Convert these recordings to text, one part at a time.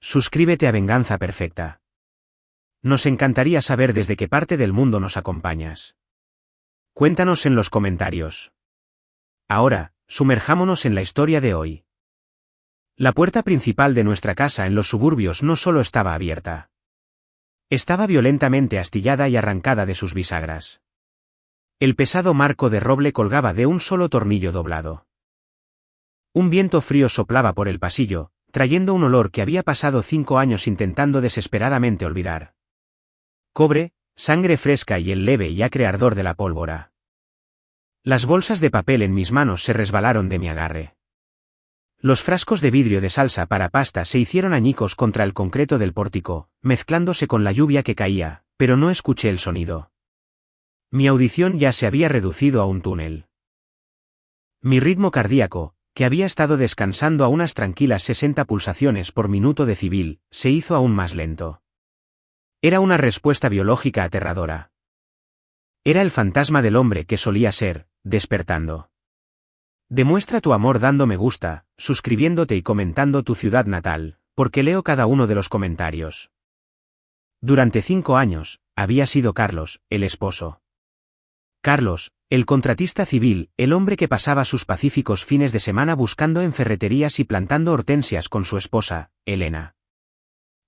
Suscríbete a Venganza Perfecta. Nos encantaría saber desde qué parte del mundo nos acompañas. Cuéntanos en los comentarios. Ahora, sumerjámonos en la historia de hoy. La puerta principal de nuestra casa en los suburbios no solo estaba abierta. Estaba violentamente astillada y arrancada de sus bisagras. El pesado marco de roble colgaba de un solo tornillo doblado. Un viento frío soplaba por el pasillo, trayendo un olor que había pasado 5 años intentando desesperadamente olvidar. Cobre, sangre fresca y el leve y acre ardor de la pólvora. Las bolsas de papel en mis manos se resbalaron de mi agarre. Los frascos de vidrio de salsa para pasta se hicieron añicos contra el concreto del pórtico, mezclándose con la lluvia que caía, pero no escuché el sonido. Mi audición ya se había reducido a un túnel. Mi ritmo cardíaco, que había estado descansando a unas tranquilas 60 pulsaciones por minuto de civil, se hizo aún más lento. Era una respuesta biológica aterradora. Era el fantasma del hombre que solía ser, despertando. Demuestra tu amor dando me gusta, suscribiéndote y comentando tu ciudad natal, porque leo cada uno de los comentarios. Durante 5 años, había sido Carlos, el esposo. Carlos, el contratista civil, el hombre que pasaba sus pacíficos fines de semana buscando en ferreterías y plantando hortensias con su esposa, Elena.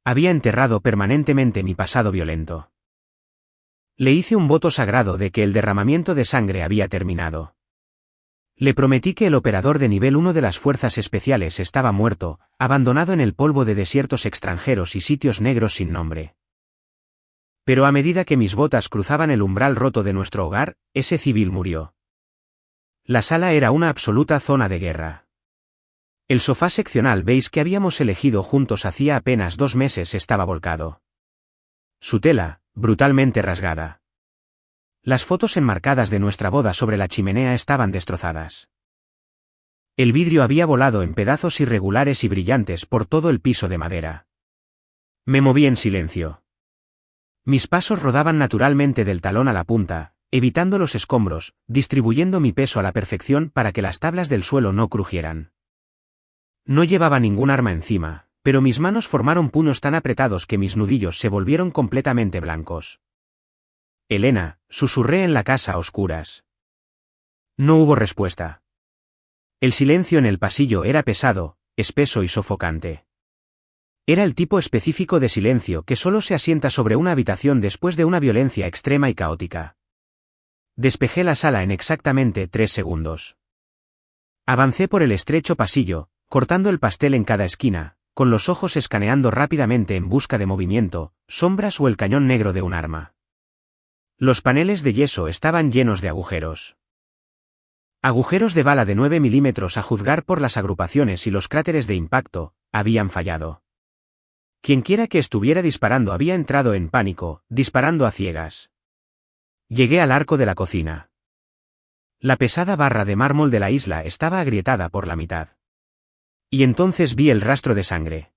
Había enterrado permanentemente mi pasado violento. Le hice un voto sagrado de que el derramamiento de sangre había terminado. Le prometí que el operador de nivel 1 de las fuerzas especiales estaba muerto, abandonado en el polvo de desiertos extranjeros y sitios negros sin nombre. Pero a medida que mis botas cruzaban el umbral roto de nuestro hogar, ese civil murió. La sala era una absoluta zona de guerra. El sofá seccional beige que habíamos elegido juntos hacía apenas 2 meses estaba volcado. Su tela, brutalmente rasgada. Las fotos enmarcadas de nuestra boda sobre la chimenea estaban destrozadas. El vidrio había volado en pedazos irregulares y brillantes por todo el piso de madera. Me moví en silencio. Mis pasos rodaban naturalmente del talón a la punta, evitando los escombros, distribuyendo mi peso a la perfección para que las tablas del suelo no crujieran. No llevaba ningún arma encima, pero mis manos formaron puños tan apretados que mis nudillos se volvieron completamente blancos. Elena, susurré en la casa a oscuras. No hubo respuesta. El silencio en el pasillo era pesado, espeso y sofocante. Era el tipo específico de silencio que solo se asienta sobre una habitación después de una violencia extrema y caótica. Despejé la sala en exactamente 3 segundos. Avancé por el estrecho pasillo, cortando el pastel en cada esquina, con los ojos escaneando rápidamente en busca de movimiento, sombras o el cañón negro de un arma. Los paneles de yeso estaban llenos de agujeros. Agujeros de bala de 9 milímetros a juzgar por las agrupaciones y los cráteres de impacto, habían fallado. Quienquiera que estuviera disparando había entrado en pánico, disparando a ciegas. Llegué al arco de la cocina. La pesada barra de mármol de la isla estaba agrietada por la mitad. Y entonces vi el rastro de sangre.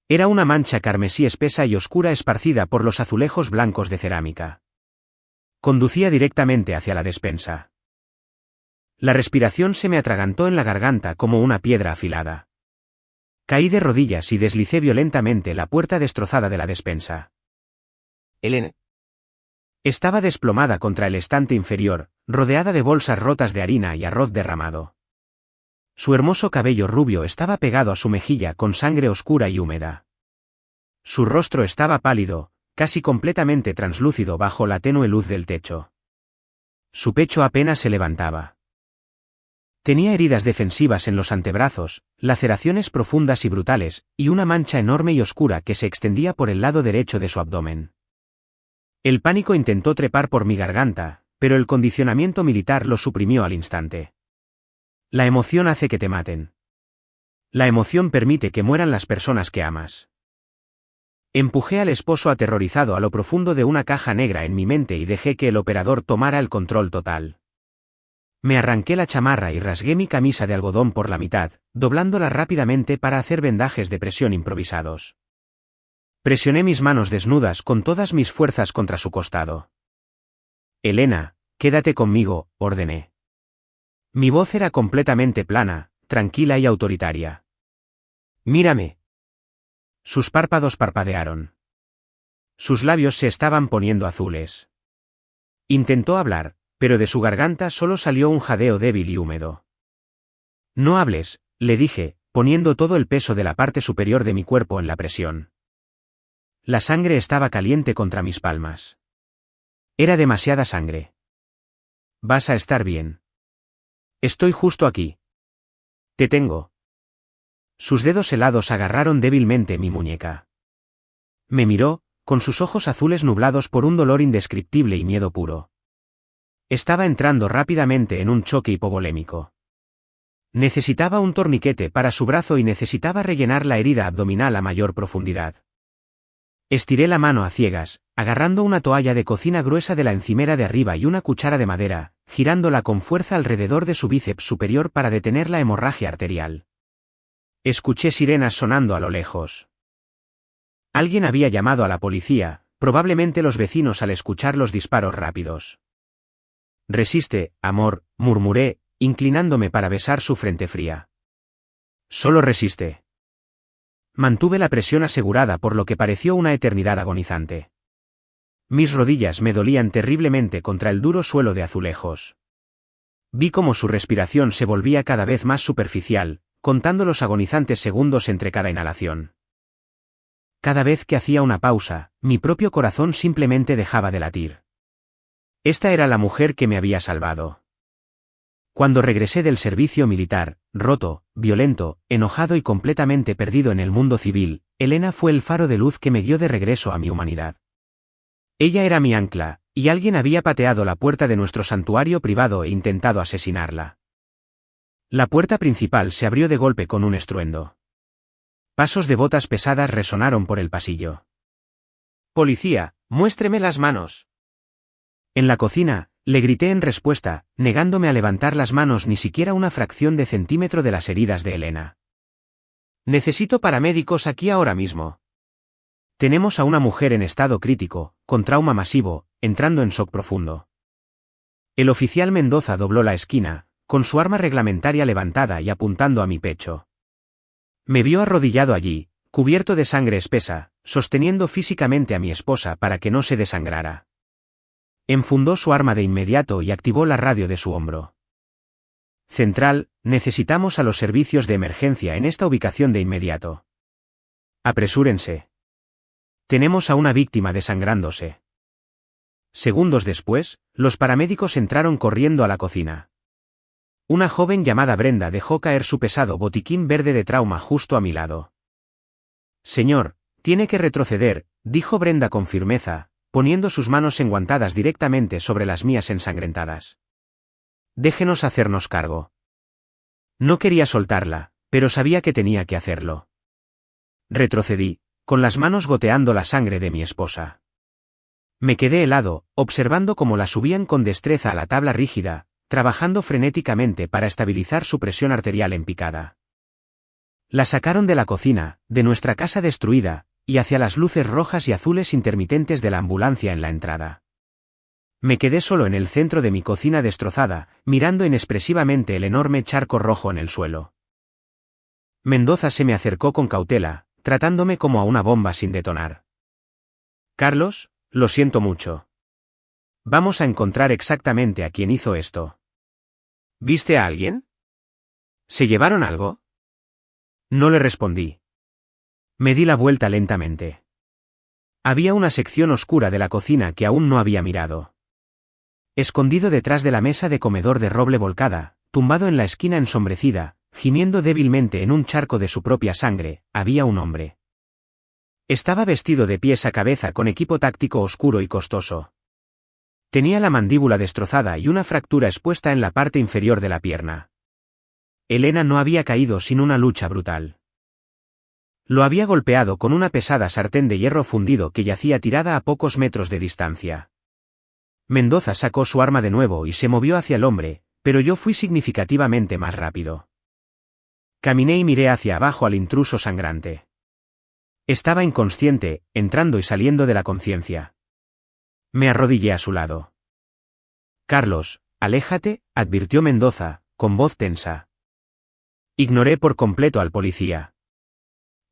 Era una mancha carmesí espesa y oscura esparcida por los azulejos blancos de cerámica. Conducía directamente hacia la despensa. La respiración se me atragantó en la garganta como una piedra afilada. Caí de rodillas y deslicé violentamente la puerta destrozada de la despensa. Elena. Estaba desplomada contra el estante inferior, rodeada de bolsas rotas de harina y arroz derramado. Su hermoso cabello rubio estaba pegado a su mejilla con sangre oscura y húmeda. Su rostro estaba pálido, casi completamente translúcido bajo la tenue luz del techo. Su pecho apenas se levantaba. Tenía heridas defensivas en los antebrazos, laceraciones profundas y brutales, y una mancha enorme y oscura que se extendía por el lado derecho de su abdomen. El pánico intentó trepar por mi garganta, pero el condicionamiento militar lo suprimió al instante. La emoción hace que te maten. La emoción permite que mueran las personas que amas. Empujé al esposo aterrorizado a lo profundo de una caja negra en mi mente y dejé que el operador tomara el control total. Me arranqué la chamarra y rasgué mi camisa de algodón por la mitad, doblándola rápidamente para hacer vendajes de presión improvisados. Presioné mis manos desnudas con todas mis fuerzas contra su costado. Elena, quédate conmigo, ordené. Mi voz era completamente plana, tranquila y autoritaria. Mírame. Sus párpados parpadearon. Sus labios se estaban poniendo azules. Intentó hablar, pero de su garganta solo salió un jadeo débil y húmedo. No hables, le dije, poniendo todo el peso de la parte superior de mi cuerpo en la presión. La sangre estaba caliente contra mis palmas. Era demasiada sangre. Vas a estar bien. Estoy justo aquí. Te tengo. Sus dedos helados agarraron débilmente mi muñeca. Me miró, con sus ojos azules nublados por un dolor indescriptible y miedo puro. Estaba entrando rápidamente en un choque hipovolémico. Necesitaba un torniquete para su brazo y necesitaba rellenar la herida abdominal a mayor profundidad. Estiré la mano a ciegas, agarrando una toalla de cocina gruesa de la encimera de arriba y una cuchara de madera, girándola con fuerza alrededor de su bíceps superior para detener la hemorragia arterial. Escuché sirenas sonando a lo lejos. Alguien había llamado a la policía, probablemente los vecinos al escuchar los disparos rápidos. Resiste, amor, murmuré, inclinándome para besar su frente fría. Solo resiste. Mantuve la presión asegurada por lo que pareció una eternidad agonizante. Mis rodillas me dolían terriblemente contra el duro suelo de azulejos. Vi cómo su respiración se volvía cada vez más superficial, contando los agonizantes segundos entre cada inhalación. Cada vez que hacía una pausa, mi propio corazón simplemente dejaba de latir. Esta era la mujer que me había salvado. Cuando regresé del servicio militar, roto, violento, enojado y completamente perdido en el mundo civil, Elena fue el faro de luz que me guió de regreso a mi humanidad. Ella era mi ancla, y alguien había pateado la puerta de nuestro santuario privado e intentado asesinarla. La puerta principal se abrió de golpe con un estruendo. Pasos de botas pesadas resonaron por el pasillo. «Policía, muéstreme las manos». En la cocina, le grité en respuesta, negándome a levantar las manos ni siquiera una fracción de centímetro de las heridas de Elena. «Necesito paramédicos aquí ahora mismo». Tenemos a una mujer en estado crítico, con trauma masivo, entrando en shock profundo. El oficial Mendoza dobló la esquina, con su arma reglamentaria levantada y apuntando a mi pecho. Me vio arrodillado allí, cubierto de sangre espesa, sosteniendo físicamente a mi esposa para que no se desangrara. Enfundó su arma de inmediato y activó la radio de su hombro. «Central, necesitamos a los servicios de emergencia en esta ubicación de inmediato. Apresúrense. Tenemos a una víctima desangrándose». Segundos después, los paramédicos entraron corriendo a la cocina. Una joven llamada Brenda dejó caer su pesado botiquín verde de trauma justo a mi lado. «Señor, tiene que retroceder», dijo Brenda con firmeza, poniendo sus manos enguantadas directamente sobre las mías ensangrentadas. «Déjenos hacernos cargo». No quería soltarla, pero sabía que tenía que hacerlo. Retrocedí, con las manos goteando la sangre de mi esposa. Me quedé helado, observando cómo la subían con destreza a la tabla rígida, trabajando frenéticamente para estabilizar su presión arterial en picada. La sacaron de la cocina, de nuestra casa destruida, y hacia las luces rojas y azules intermitentes de la ambulancia en la entrada. Me quedé solo en el centro de mi cocina destrozada, mirando inexpresivamente el enorme charco rojo en el suelo. Mendoza se me acercó con cautela, tratándome como a una bomba sin detonar. «Carlos, lo siento mucho. Vamos a encontrar exactamente a quién hizo esto». «¿Viste a alguien? ¿Se llevaron algo?» No le respondí. Me di la vuelta lentamente. Había una sección oscura de la cocina que aún no había mirado. Escondido detrás de la mesa de comedor de roble volcada, tumbado en la esquina ensombrecida, gimiendo débilmente en un charco de su propia sangre, había un hombre. Estaba vestido de pies a cabeza con equipo táctico oscuro y costoso. Tenía la mandíbula destrozada y una fractura expuesta en la parte inferior de la pierna. Elena no había caído sin una lucha brutal. Lo había golpeado con una pesada sartén de hierro fundido que yacía tirada a pocos metros de distancia. Mendoza sacó su arma de nuevo y se movió hacia el hombre, pero yo fui significativamente más rápido. Caminé y miré hacia abajo al intruso sangrante. Estaba inconsciente, entrando y saliendo de la conciencia. Me arrodillé a su lado. «Carlos, aléjate», advirtió Mendoza, con voz tensa. Ignoré por completo al policía.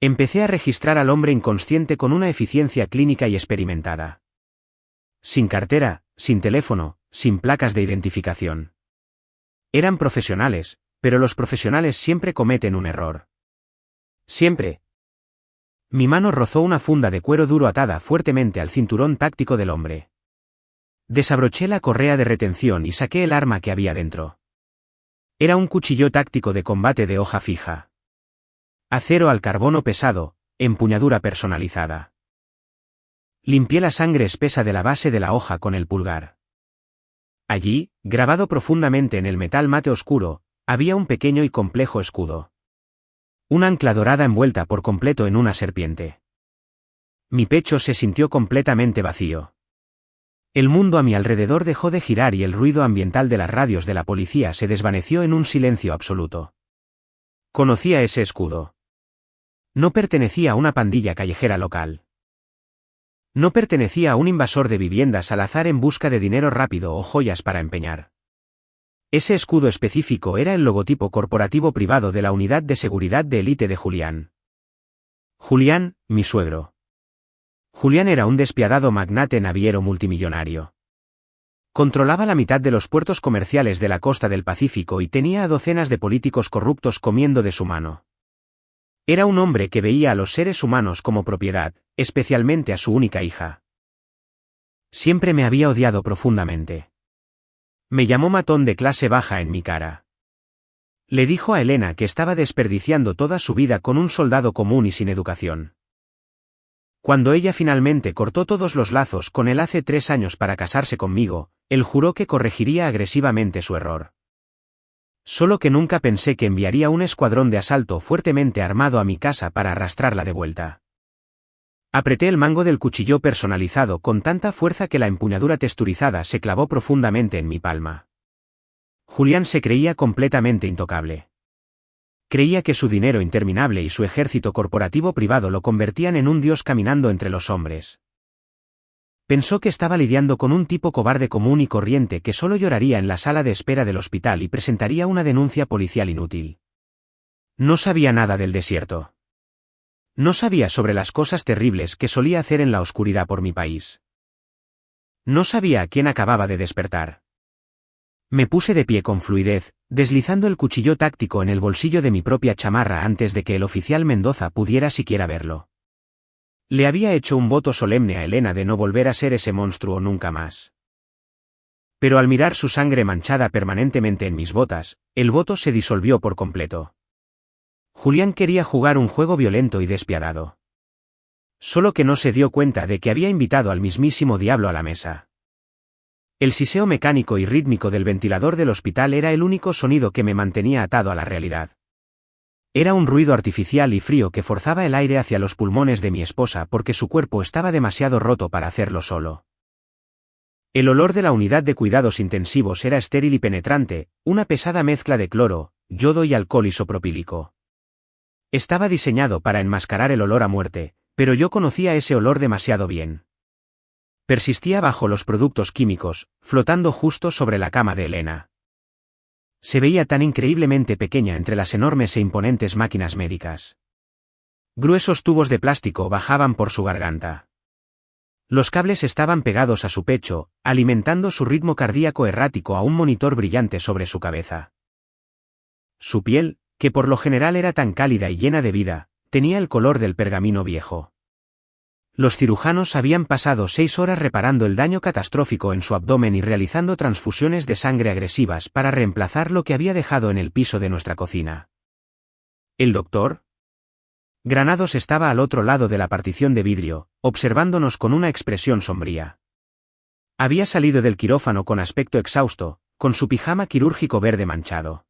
Empecé a registrar al hombre inconsciente con una eficiencia clínica y experimentada. Sin cartera, sin teléfono, sin placas de identificación. Eran profesionales, pero los profesionales siempre cometen un error. Siempre. Mi mano rozó una funda de cuero duro atada fuertemente al cinturón táctico del hombre. Desabroché la correa de retención y saqué el arma que había dentro. Era un cuchillo táctico de combate de hoja fija. Acero al carbono pesado, empuñadura personalizada. Limpié la sangre espesa de la base de la hoja con el pulgar. Allí, grabado profundamente en el metal mate oscuro, había un pequeño y complejo escudo. Una ancla dorada envuelta por completo en una serpiente. Mi pecho se sintió completamente vacío. El mundo a mi alrededor dejó de girar y el ruido ambiental de las radios de la policía se desvaneció en un silencio absoluto. Conocía ese escudo. No pertenecía a una pandilla callejera local. No pertenecía a un invasor de viviendas al azar en busca de dinero rápido o joyas para empeñar. Ese escudo específico era el logotipo corporativo privado de la unidad de seguridad de élite de Julián. Julián, mi suegro. Julián era un despiadado magnate naviero multimillonario. Controlaba la mitad de los puertos comerciales de la costa del Pacífico y tenía a docenas de políticos corruptos comiendo de su mano. Era un hombre que veía a los seres humanos como propiedad, especialmente a su única hija. Siempre me había odiado profundamente. Me llamó matón de clase baja en mi cara. Le dijo a Elena que estaba desperdiciando toda su vida con un soldado común y sin educación. Cuando ella finalmente cortó todos los lazos con él hace 3 años para casarse conmigo, él juró que corregiría agresivamente su error. Solo que nunca pensé que enviaría un escuadrón de asalto fuertemente armado a mi casa para arrastrarla de vuelta. Apreté el mango del cuchillo personalizado con tanta fuerza que la empuñadura texturizada se clavó profundamente en mi palma. Julián se creía completamente intocable. Creía que su dinero interminable y su ejército corporativo privado lo convertían en un dios caminando entre los hombres. Pensó que estaba lidiando con un tipo cobarde común y corriente que solo lloraría en la sala de espera del hospital y presentaría una denuncia policial inútil. No sabía nada del desierto. No sabía sobre las cosas terribles que solía hacer en la oscuridad por mi país. No sabía a quién acababa de despertar. Me puse de pie con fluidez, deslizando el cuchillo táctico en el bolsillo de mi propia chamarra antes de que el oficial Mendoza pudiera siquiera verlo. Le había hecho un voto solemne a Elena de no volver a ser ese monstruo nunca más. Pero al mirar su sangre manchada permanentemente en mis botas, el voto se disolvió por completo. Julián quería jugar un juego violento y despiadado. Solo que no se dio cuenta de que había invitado al mismísimo diablo a la mesa. El siseo mecánico y rítmico del ventilador del hospital era el único sonido que me mantenía atado a la realidad. Era un ruido artificial y frío que forzaba el aire hacia los pulmones de mi esposa porque su cuerpo estaba demasiado roto para hacerlo solo. El olor de la unidad de cuidados intensivos era estéril y penetrante, una pesada mezcla de cloro, yodo y alcohol isopropílico. Estaba diseñado para enmascarar el olor a muerte, pero yo conocía ese olor demasiado bien. Persistía bajo los productos químicos, flotando justo sobre la cama de Elena. Se veía tan increíblemente pequeña entre las enormes e imponentes máquinas médicas. Gruesos tubos de plástico bajaban por su garganta. Los cables estaban pegados a su pecho, alimentando su ritmo cardíaco errático a un monitor brillante sobre su cabeza. Su piel, que por lo general era tan cálida y llena de vida, tenía el color del pergamino viejo. Los cirujanos habían pasado 6 horas reparando el daño catastrófico en su abdomen y realizando transfusiones de sangre agresivas para reemplazar lo que había dejado en el piso de nuestra cocina. ¿El doctor? Granados estaba al otro lado de la partición de vidrio, observándonos con una expresión sombría. Había salido del quirófano con aspecto exhausto, con su pijama quirúrgico verde manchado.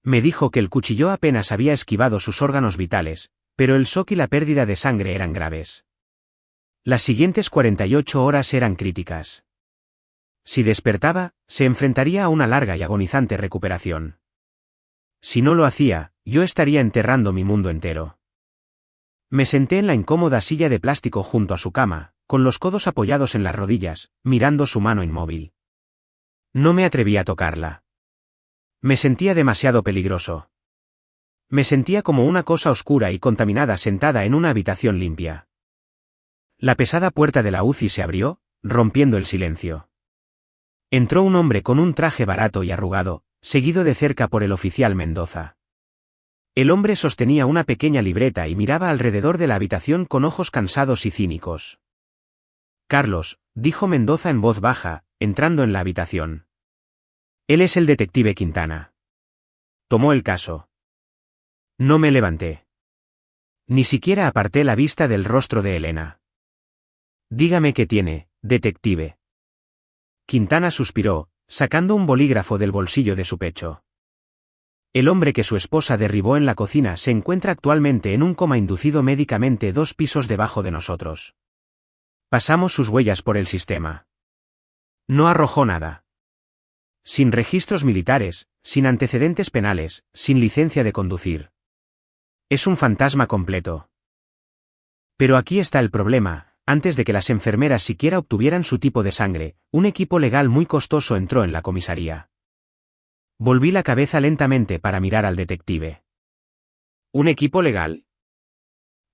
Me dijo que el cuchillo apenas había esquivado sus órganos vitales, pero el shock y la pérdida de sangre eran graves. Las siguientes 48 horas eran críticas. Si despertaba, se enfrentaría a una larga y agonizante recuperación. Si no lo hacía, yo estaría enterrando mi mundo entero. Me senté en la incómoda silla de plástico junto a su cama, con los codos apoyados en las rodillas, mirando su mano inmóvil. No me atreví a tocarla. Me sentía demasiado peligroso. Me sentía como una cosa oscura y contaminada sentada en una habitación limpia. La pesada puerta de la UCI se abrió, rompiendo el silencio. Entró un hombre con un traje barato y arrugado, seguido de cerca por el oficial Mendoza. El hombre sostenía una pequeña libreta y miraba alrededor de la habitación con ojos cansados y cínicos. Carlos, dijo Mendoza en voz baja, entrando en la habitación. Él es el detective Quintana. Tomó el caso. No me levanté. Ni siquiera aparté la vista del rostro de Elena. Dígame qué tiene, detective. Quintana suspiró, sacando un bolígrafo del bolsillo de su pecho. El hombre que su esposa derribó en la cocina se encuentra actualmente en un coma inducido médicamente 2 pisos debajo de nosotros. Pasamos sus huellas por el sistema. No arrojó nada. Sin registros militares, sin antecedentes penales, sin licencia de conducir. Es un fantasma completo. Pero aquí está el problema: antes de que las enfermeras siquiera obtuvieran su tipo de sangre, un equipo legal muy costoso entró en la comisaría. Volví la cabeza lentamente para mirar al detective. ¿Un equipo legal?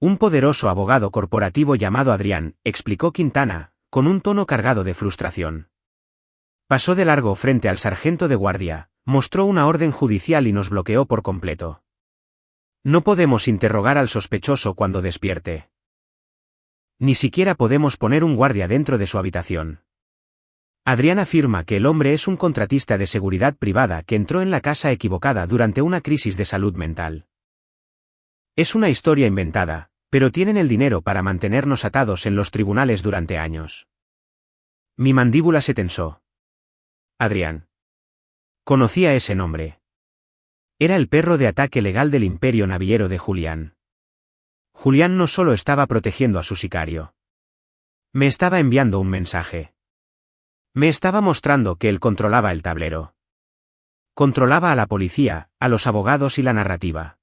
Un poderoso abogado corporativo llamado Adrián, explicó Quintana, con un tono cargado de frustración. Pasó de largo frente al sargento de guardia, mostró una orden judicial y nos bloqueó por completo. No podemos interrogar al sospechoso cuando despierte. Ni siquiera podemos poner un guardia dentro de su habitación. Adrián afirma que el hombre es un contratista de seguridad privada que entró en la casa equivocada durante una crisis de salud mental. Es una historia inventada, pero tienen el dinero para mantenernos atados en los tribunales durante años. Mi mandíbula se tensó. Adrián. Conocía ese nombre. Era el perro de ataque legal del imperio naviero de Julián. Julián no solo estaba protegiendo a su sicario. Me estaba enviando un mensaje. Me estaba mostrando que él controlaba el tablero. Controlaba a la policía, a los abogados y la narrativa.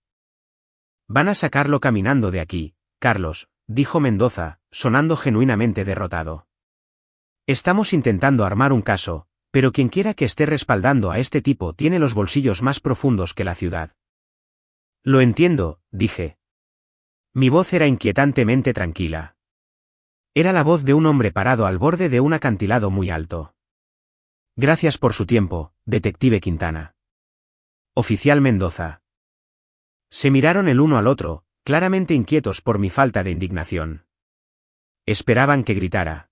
Van a sacarlo caminando de aquí, Carlos, dijo Mendoza, sonando genuinamente derrotado. Estamos intentando armar un caso, pero quienquiera que esté respaldando a este tipo tiene los bolsillos más profundos que la ciudad. Lo entiendo, dije. Mi voz era inquietantemente tranquila. Era la voz de un hombre parado al borde de un acantilado muy alto. Gracias por su tiempo, detective Quintana. Oficial Mendoza. Se miraron el uno al otro, claramente inquietos por mi falta de indignación. Esperaban que gritara.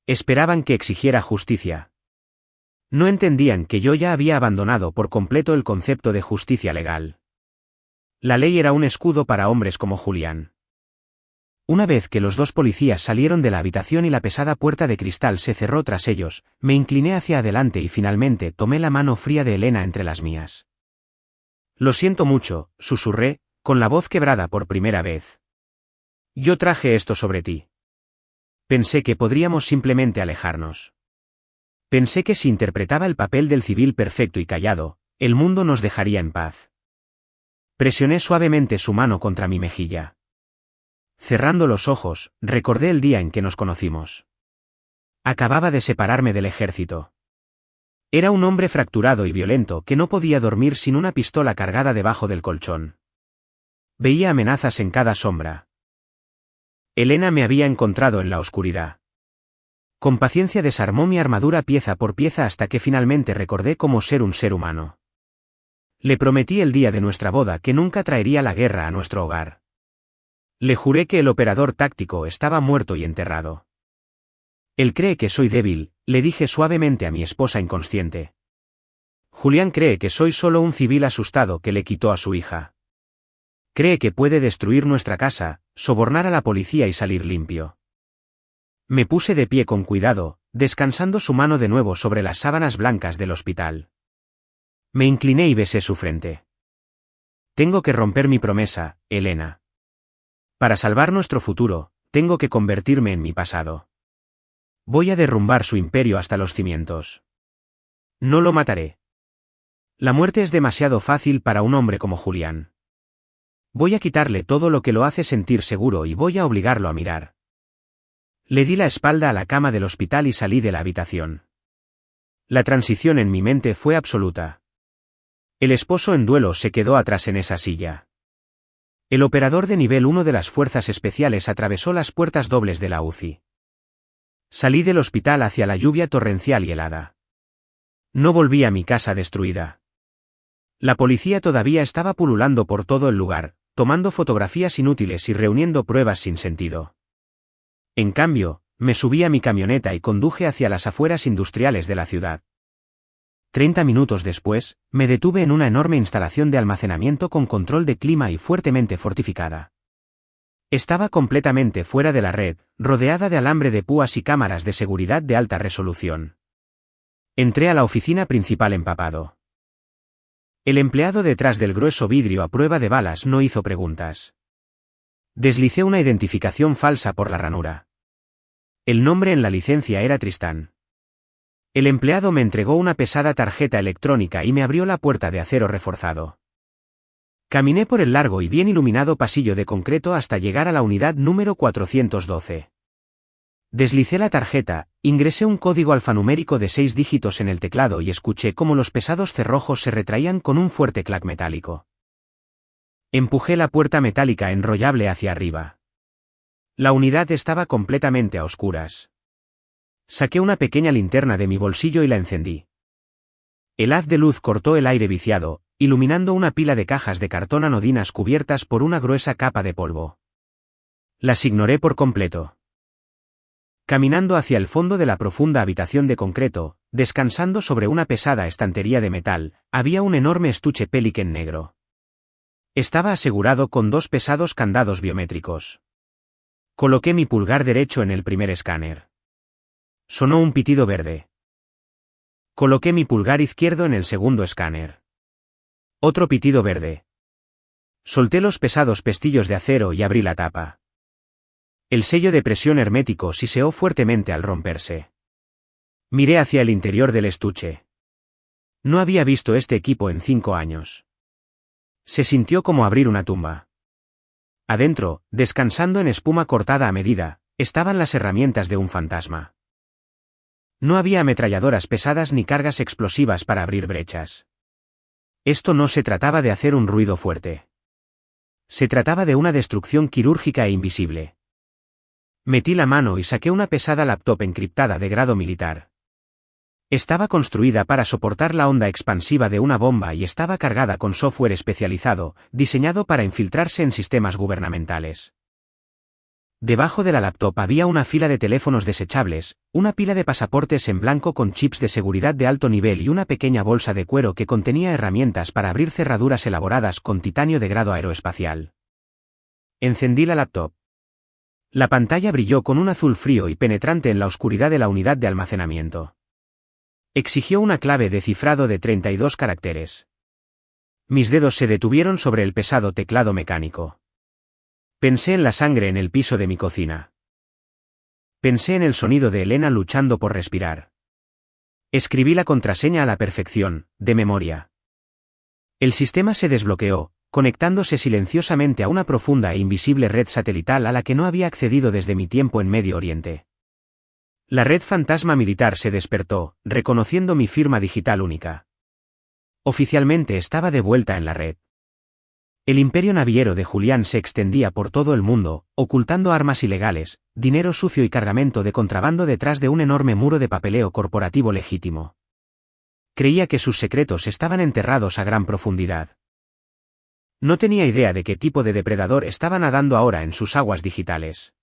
Esperaban que exigiera justicia. No entendían que yo ya había abandonado por completo el concepto de justicia legal. La ley era un escudo para hombres como Julián. Una vez que los 2 policías salieron de la habitación y la pesada puerta de cristal se cerró tras ellos, me incliné hacia adelante y finalmente tomé la mano fría de Elena entre las mías. Lo siento mucho, susurré, con la voz quebrada por primera vez. Yo traje esto sobre ti. Pensé que podríamos simplemente alejarnos. Pensé que si interpretaba el papel del civil perfecto y callado, el mundo nos dejaría en paz. Presioné suavemente su mano contra mi mejilla. Cerrando los ojos, recordé el día en que nos conocimos. Acababa de separarme del ejército. Era un hombre fracturado y violento que no podía dormir sin una pistola cargada debajo del colchón. Veía amenazas en cada sombra. Elena me había encontrado en la oscuridad. Con paciencia desarmó mi armadura pieza por pieza hasta que finalmente recordé cómo ser un ser humano. Le prometí el día de nuestra boda que nunca traería la guerra a nuestro hogar. Le juré que el operador táctico estaba muerto y enterrado. Él cree que soy débil, le dije suavemente a mi esposa inconsciente. Julián cree que soy solo un civil asustado que le quitó a su hija. Cree que puede destruir nuestra casa, sobornar a la policía y salir limpio. Me puse de pie con cuidado, descansando su mano de nuevo sobre las sábanas blancas del hospital. Me incliné y besé su frente. Tengo que romper mi promesa, Elena. Para salvar nuestro futuro, tengo que convertirme en mi pasado. Voy a derrumbar su imperio hasta los cimientos. No lo mataré. La muerte es demasiado fácil para un hombre como Julián. Voy a quitarle todo lo que lo hace sentir seguro y voy a obligarlo a mirar. Le di la espalda a la cama del hospital y salí de la habitación. La transición en mi mente fue absoluta. El esposo en duelo se quedó atrás en esa silla. El operador de nivel 1 de las fuerzas especiales atravesó las puertas dobles de la UCI. Salí del hospital hacia la lluvia torrencial y helada. No volví a mi casa destruida. La policía todavía estaba pululando por todo el lugar, tomando fotografías inútiles y reuniendo pruebas sin sentido. En cambio, me subí a mi camioneta y conduje hacia las afueras industriales de la ciudad. 30 minutos después, me detuve en una enorme instalación de almacenamiento con control de clima y fuertemente fortificada. Estaba completamente fuera de la red, rodeada de alambre de púas y cámaras de seguridad de alta resolución. Entré a la oficina principal empapado. El empleado detrás del grueso vidrio a prueba de balas no hizo preguntas. Deslicé una identificación falsa por la ranura. El nombre en la licencia era Tristán. El empleado me entregó una pesada tarjeta electrónica y me abrió la puerta de acero reforzado. Caminé por el largo y bien iluminado pasillo de concreto hasta llegar a la unidad número 412. Deslicé la tarjeta, ingresé un código alfanumérico de 6 dígitos en el teclado y escuché cómo los pesados cerrojos se retraían con un fuerte clac metálico. Empujé la puerta metálica enrollable hacia arriba. La unidad estaba completamente a oscuras. Saqué una pequeña linterna de mi bolsillo y la encendí. El haz de luz cortó el aire viciado, iluminando una pila de cajas de cartón anodinas cubiertas por una gruesa capa de polvo. Las ignoré por completo. Caminando hacia el fondo de la profunda habitación de concreto, descansando sobre una pesada estantería de metal, había un enorme estuche Pelican negro. Estaba asegurado con 2 pesados candados biométricos. Coloqué mi pulgar derecho en el primer escáner. Sonó un pitido verde. Coloqué mi pulgar izquierdo en el segundo escáner. Otro pitido verde. Solté los pesados pestillos de acero y abrí la tapa. El sello de presión hermético siseó fuertemente al romperse. Miré hacia el interior del estuche. No había visto este equipo en 5 años. Se sintió como abrir una tumba. Adentro, descansando en espuma cortada a medida, estaban las herramientas de un fantasma. No había ametralladoras pesadas ni cargas explosivas para abrir brechas. Esto no se trataba de hacer un ruido fuerte. Se trataba de una destrucción quirúrgica e invisible. Metí la mano y saqué una pesada laptop encriptada de grado militar. Estaba construida para soportar la onda expansiva de una bomba y estaba cargada con software especializado, diseñado para infiltrarse en sistemas gubernamentales. Debajo de la laptop había una fila de teléfonos desechables, una pila de pasaportes en blanco con chips de seguridad de alto nivel y una pequeña bolsa de cuero que contenía herramientas para abrir cerraduras elaboradas con titanio de grado aeroespacial. Encendí la laptop. La pantalla brilló con un azul frío y penetrante en la oscuridad de la unidad de almacenamiento. Exigió una clave de cifrado de 32 caracteres. Mis dedos se detuvieron sobre el pesado teclado mecánico. Pensé en la sangre en el piso de mi cocina. Pensé en el sonido de Elena luchando por respirar. Escribí la contraseña a la perfección, de memoria. El sistema se desbloqueó, conectándose silenciosamente a una profunda e invisible red satelital a la que no había accedido desde mi tiempo en Medio Oriente. La red fantasma militar se despertó, reconociendo mi firma digital única. Oficialmente estaba de vuelta en la red. El imperio naviero de Julián se extendía por todo el mundo, ocultando armas ilegales, dinero sucio y cargamento de contrabando detrás de un enorme muro de papeleo corporativo legítimo. Creía que sus secretos estaban enterrados a gran profundidad. No tenía idea de qué tipo de depredador estaba nadando ahora en sus aguas digitales.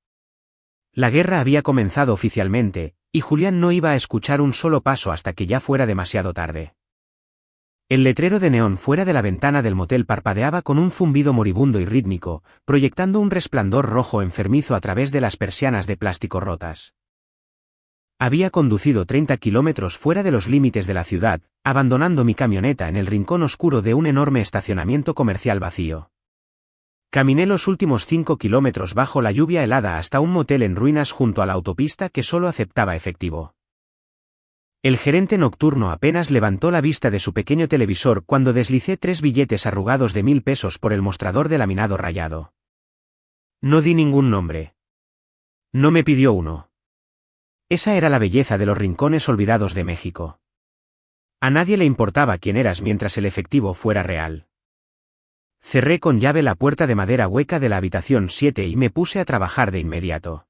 La guerra había comenzado oficialmente, y Julián no iba a escuchar un solo paso hasta que ya fuera demasiado tarde. El letrero de neón fuera de la ventana del motel parpadeaba con un zumbido moribundo y rítmico, proyectando un resplandor rojo enfermizo a través de las persianas de plástico rotas. Había conducido 30 kilómetros fuera de los límites de la ciudad, abandonando mi camioneta en el rincón oscuro de un enorme estacionamiento comercial vacío. Caminé los últimos 5 kilómetros bajo la lluvia helada hasta un motel en ruinas junto a la autopista que solo aceptaba efectivo. El gerente nocturno apenas levantó la vista de su pequeño televisor cuando deslicé 3 billetes arrugados de 1000 pesos por el mostrador de laminado rayado. No di ningún nombre. No me pidió uno. Esa era la belleza de los rincones olvidados de México. A nadie le importaba quién eras mientras el efectivo fuera real. Cerré con llave la puerta de madera hueca de la habitación 7 y me puse a trabajar de inmediato.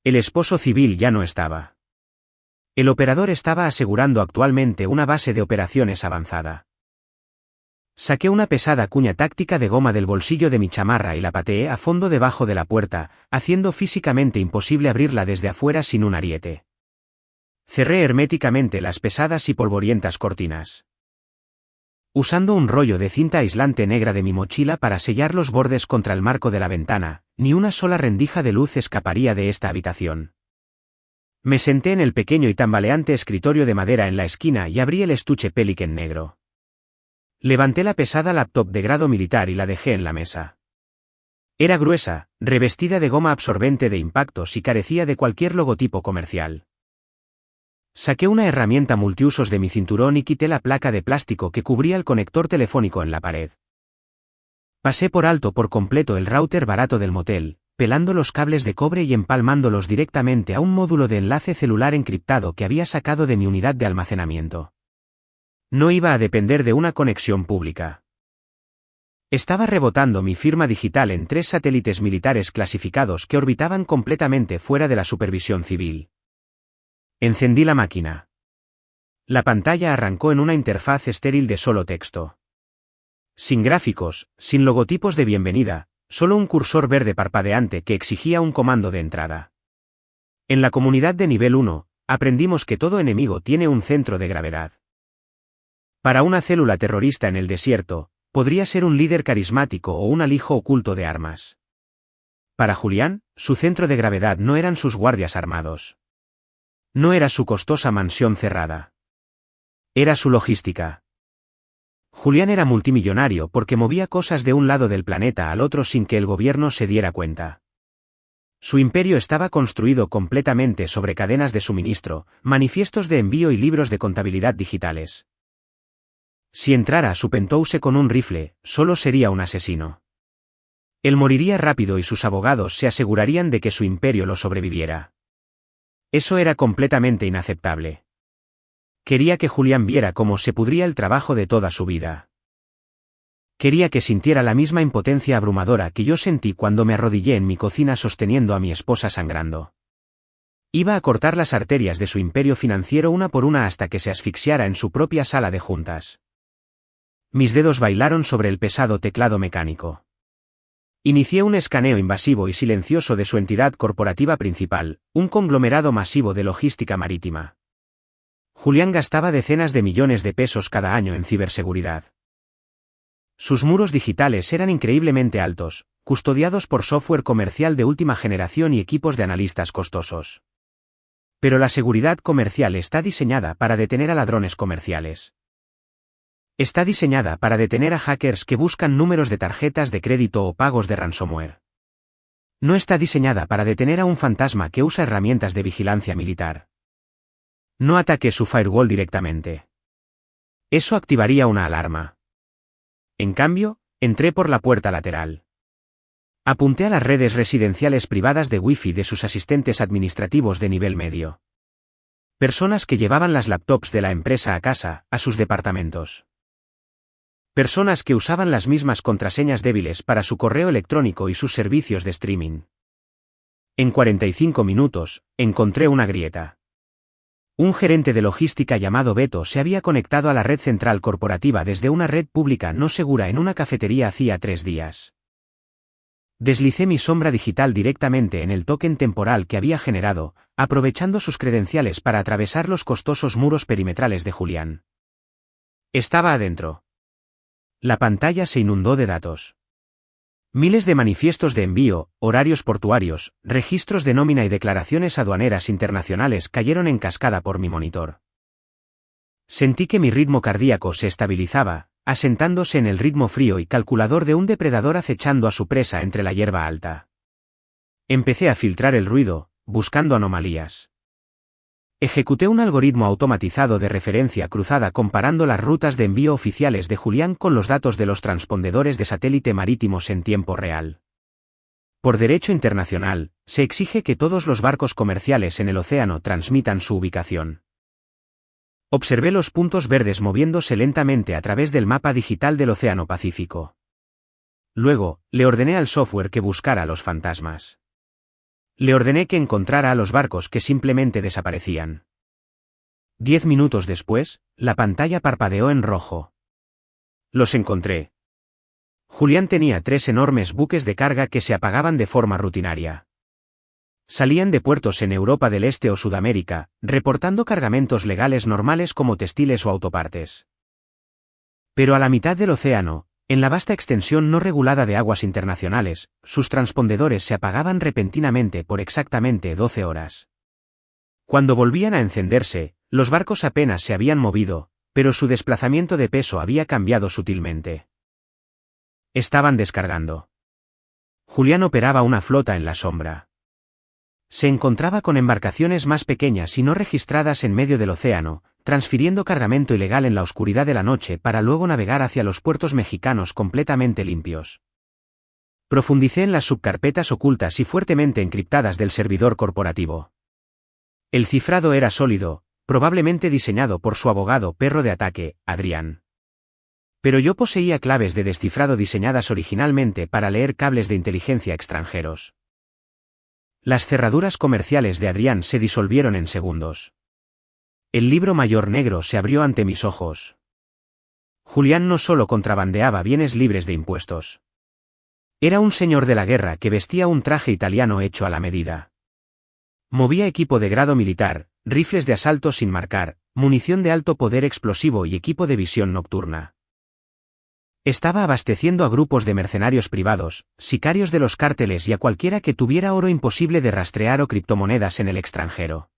El esposo civil ya no estaba. El operador estaba asegurando actualmente una base de operaciones avanzada. Saqué una pesada cuña táctica de goma del bolsillo de mi chamarra y la pateé a fondo debajo de la puerta, haciendo físicamente imposible abrirla desde afuera sin un ariete. Cerré herméticamente las pesadas y polvorientas cortinas. Usando un rollo de cinta aislante negra de mi mochila para sellar los bordes contra el marco de la ventana, ni una sola rendija de luz escaparía de esta habitación. Me senté en el pequeño y tambaleante escritorio de madera en la esquina y abrí el estuche Pelican negro. Levanté la pesada laptop de grado militar y la dejé en la mesa. Era gruesa, revestida de goma absorbente de impactos y carecía de cualquier logotipo comercial. Saqué una herramienta multiusos de mi cinturón y quité la placa de plástico que cubría el conector telefónico en la pared. Pasé por alto por completo el router barato del motel, pelando los cables de cobre y empalmándolos directamente a un módulo de enlace celular encriptado que había sacado de mi unidad de almacenamiento. No iba a depender de una conexión pública. Estaba rebotando mi firma digital en 3 satélites militares clasificados que orbitaban completamente fuera de la supervisión civil. Encendí la máquina. La pantalla arrancó en una interfaz estéril de solo texto. Sin gráficos, sin logotipos de bienvenida, solo un cursor verde parpadeante que exigía un comando de entrada. En la comunidad de nivel 1, aprendimos que todo enemigo tiene un centro de gravedad. Para una célula terrorista en el desierto, podría ser un líder carismático o un alijo oculto de armas. Para Julián, su centro de gravedad no eran sus guardias armados. No era su costosa mansión cerrada. Era su logística. Julián era multimillonario porque movía cosas de un lado del planeta al otro sin que el gobierno se diera cuenta. Su imperio estaba construido completamente sobre cadenas de suministro, manifiestos de envío y libros de contabilidad digitales. Si entrara a su penthouse con un rifle, solo sería un asesino. Él moriría rápido y sus abogados se asegurarían de que su imperio lo sobreviviera. Eso era completamente inaceptable. Quería que Julián viera cómo se pudría el trabajo de toda su vida. Quería que sintiera la misma impotencia abrumadora que yo sentí cuando me arrodillé en mi cocina sosteniendo a mi esposa sangrando. Iba a cortar las arterias de su imperio financiero una por una hasta que se asfixiara en su propia sala de juntas. Mis dedos bailaron sobre el pesado teclado mecánico. Inicié un escaneo invasivo y silencioso de su entidad corporativa principal, un conglomerado masivo de logística marítima. Julián gastaba decenas de millones de pesos cada año en ciberseguridad. Sus muros digitales eran increíblemente altos, custodiados por software comercial de última generación y equipos de analistas costosos. Pero la seguridad comercial está diseñada para detener a ladrones comerciales. Está diseñada para detener a hackers que buscan números de tarjetas de crédito o pagos de ransomware. No está diseñada para detener a un fantasma que usa herramientas de vigilancia militar. No ataque su firewall directamente. Eso activaría una alarma. En cambio, entré por la puerta lateral. Apunté a las redes residenciales privadas de Wi-Fi de sus asistentes administrativos de nivel medio. Personas que llevaban las laptops de la empresa a casa, a sus departamentos. Personas que usaban las mismas contraseñas débiles para su correo electrónico y sus servicios de streaming. En 45 minutos, encontré una grieta. Un gerente de logística llamado Beto se había conectado a la red central corporativa desde una red pública no segura en una cafetería hacía 3 días. Deslicé mi sombra digital directamente en el token temporal que había generado, aprovechando sus credenciales para atravesar los costosos muros perimetrales de Julián. Estaba adentro. La pantalla se inundó de datos. Miles de manifiestos de envío, horarios portuarios, registros de nómina y declaraciones aduaneras internacionales cayeron en cascada por mi monitor. Sentí que mi ritmo cardíaco se estabilizaba, asentándose en el ritmo frío y calculador de un depredador acechando a su presa entre la hierba alta. Empecé a filtrar el ruido, buscando anomalías. Ejecuté un algoritmo automatizado de referencia cruzada comparando las rutas de envío oficiales de Julián con los datos de los transpondedores de satélite marítimos en tiempo real. Por derecho internacional, se exige que todos los barcos comerciales en el océano transmitan su ubicación. Observé los puntos verdes moviéndose lentamente a través del mapa digital del Océano Pacífico. Luego, le ordené al software que buscara a los fantasmas. Le ordené que encontrara a los barcos que simplemente desaparecían. 10 minutos después, la pantalla parpadeó en rojo. Los encontré. Julián tenía 3 enormes buques de carga que se apagaban de forma rutinaria. Salían de puertos en Europa del Este o Sudamérica, reportando cargamentos legales normales como textiles o autopartes. Pero a la mitad del océano, en la vasta extensión no regulada de aguas internacionales, sus transpondedores se apagaban repentinamente por exactamente 12 horas. Cuando volvían a encenderse, los barcos apenas se habían movido, pero su desplazamiento de peso había cambiado sutilmente. Estaban descargando. Julián operaba una flota en la sombra. Se encontraba con embarcaciones más pequeñas y no registradas en medio del océano, transfiriendo cargamento ilegal en la oscuridad de la noche para luego navegar hacia los puertos mexicanos completamente limpios. Profundicé en las subcarpetas ocultas y fuertemente encriptadas del servidor corporativo. El cifrado era sólido, probablemente diseñado por su abogado perro de ataque, Adrián. Pero yo poseía claves de descifrado diseñadas originalmente para leer cables de inteligencia extranjeros. Las cerraduras comerciales de Adrián se disolvieron en segundos. El libro mayor negro se abrió ante mis ojos. Julián no solo contrabandeaba bienes libres de impuestos. Era un señor de la guerra que vestía un traje italiano hecho a la medida. Movía equipo de grado militar, rifles de asalto sin marcar, munición de alto poder explosivo y equipo de visión nocturna. Estaba abasteciendo a grupos de mercenarios privados, sicarios de los cárteles y a cualquiera que tuviera oro imposible de rastrear o criptomonedas en el extranjero.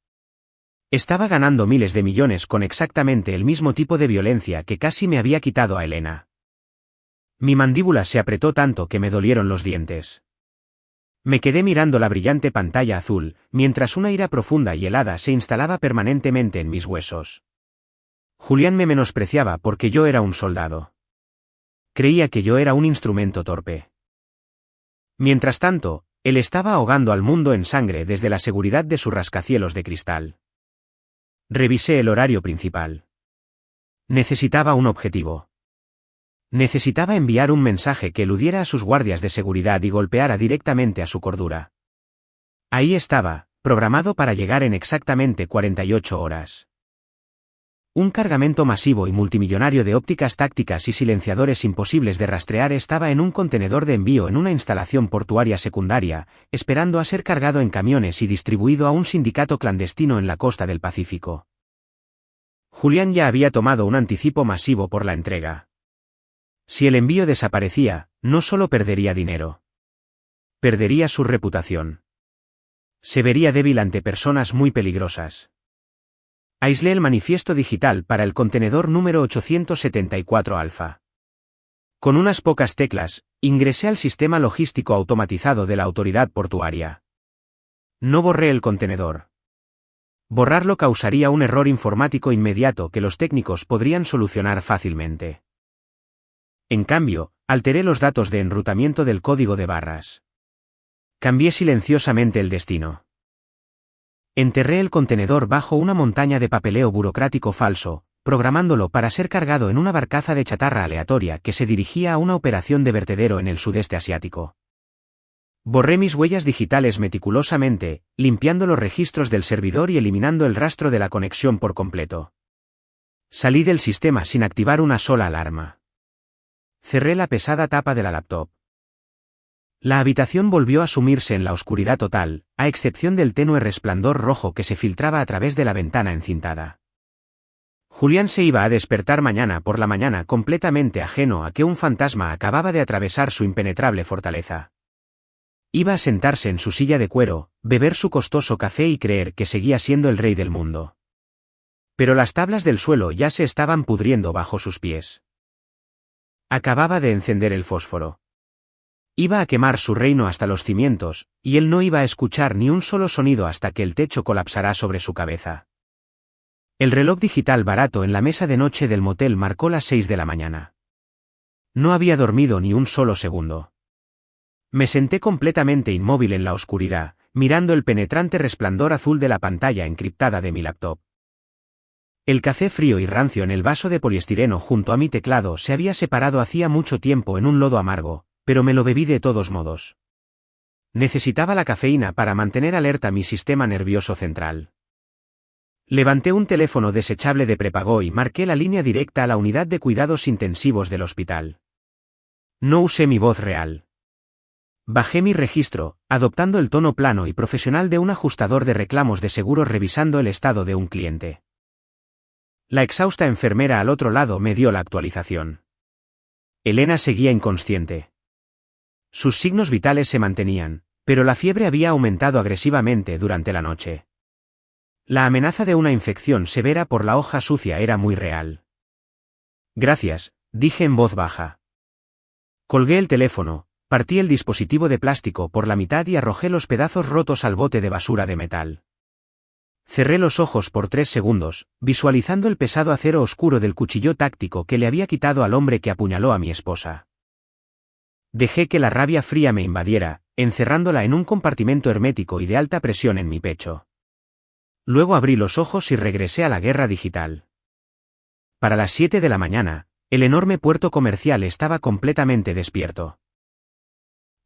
Estaba ganando miles de millones con exactamente el mismo tipo de violencia que casi me había quitado a Elena. Mi mandíbula se apretó tanto que me dolieron los dientes. Me quedé mirando la brillante pantalla azul, mientras una ira profunda y helada se instalaba permanentemente en mis huesos. Julián me menospreciaba porque yo era un soldado. Creía que yo era un instrumento torpe. Mientras tanto, él estaba ahogando al mundo en sangre desde la seguridad de su rascacielos de cristal. Revisé el horario principal. Necesitaba un objetivo. Necesitaba enviar un mensaje que eludiera a sus guardias de seguridad y golpeara directamente a su cordura. Ahí estaba, programado para llegar en exactamente 48 horas. Un cargamento masivo y multimillonario de ópticas tácticas y silenciadores imposibles de rastrear estaba en un contenedor de envío en una instalación portuaria secundaria, esperando a ser cargado en camiones y distribuido a un sindicato clandestino en la costa del Pacífico. Julián ya había tomado un anticipo masivo por la entrega. Si el envío desaparecía, no solo perdería dinero. Perdería su reputación. Se vería débil ante personas muy peligrosas. Aislé el manifiesto digital para el contenedor número 874 Alfa. Con unas pocas teclas, ingresé al sistema logístico automatizado de la autoridad portuaria. No borré el contenedor. Borrarlo causaría un error informático inmediato que los técnicos podrían solucionar fácilmente. En cambio, alteré los datos de enrutamiento del código de barras. Cambié silenciosamente el destino. Enterré el contenedor bajo una montaña de papeleo burocrático falso, programándolo para ser cargado en una barcaza de chatarra aleatoria que se dirigía a una operación de vertedero en el sudeste asiático. Borré mis huellas digitales meticulosamente, limpiando los registros del servidor y eliminando el rastro de la conexión por completo. Salí del sistema sin activar una sola alarma. Cerré la pesada tapa de la laptop. La habitación volvió a sumirse en la oscuridad total, a excepción del tenue resplandor rojo que se filtraba a través de la ventana encintada. Julián se iba a despertar mañana por la mañana completamente ajeno a que un fantasma acababa de atravesar su impenetrable fortaleza. Iba a sentarse en su silla de cuero, beber su costoso café y creer que seguía siendo el rey del mundo. Pero las tablas del suelo ya se estaban pudriendo bajo sus pies. Acababa de encender el fósforo. Iba a quemar su reino hasta los cimientos, y él no iba a escuchar ni un solo sonido hasta que el techo colapsará sobre su cabeza. El reloj digital barato en la mesa de noche del motel marcó las 6 de la mañana. No había dormido ni un solo segundo. Me senté completamente inmóvil en la oscuridad, mirando el penetrante resplandor azul de la pantalla encriptada de mi laptop. El café frío y rancio en el vaso de poliestireno junto a mi teclado se había separado hacía mucho tiempo en un lodo amargo, pero me lo bebí de todos modos. Necesitaba la cafeína para mantener alerta mi sistema nervioso central. Levanté un teléfono desechable de prepago y marqué la línea directa a la unidad de cuidados intensivos del hospital. No usé mi voz real. Bajé mi registro, adoptando el tono plano y profesional de un ajustador de reclamos de seguros revisando el estado de un cliente. La exhausta enfermera al otro lado me dio la actualización. Elena seguía inconsciente. Sus signos vitales se mantenían, pero la fiebre había aumentado agresivamente durante la noche. La amenaza de una infección severa por la hoja sucia era muy real. Gracias, dije en voz baja. Colgué el teléfono, partí el dispositivo de plástico por la mitad y arrojé los pedazos rotos al bote de basura de metal. Cerré los ojos por 3 segundos, visualizando el pesado acero oscuro del cuchillo táctico que le había quitado al hombre que apuñaló a mi esposa. Dejé que la rabia fría me invadiera, encerrándola en un compartimento hermético y de alta presión en mi pecho. Luego abrí los ojos y regresé a la guerra digital. Para las 7 de la mañana, el enorme puerto comercial estaba completamente despierto.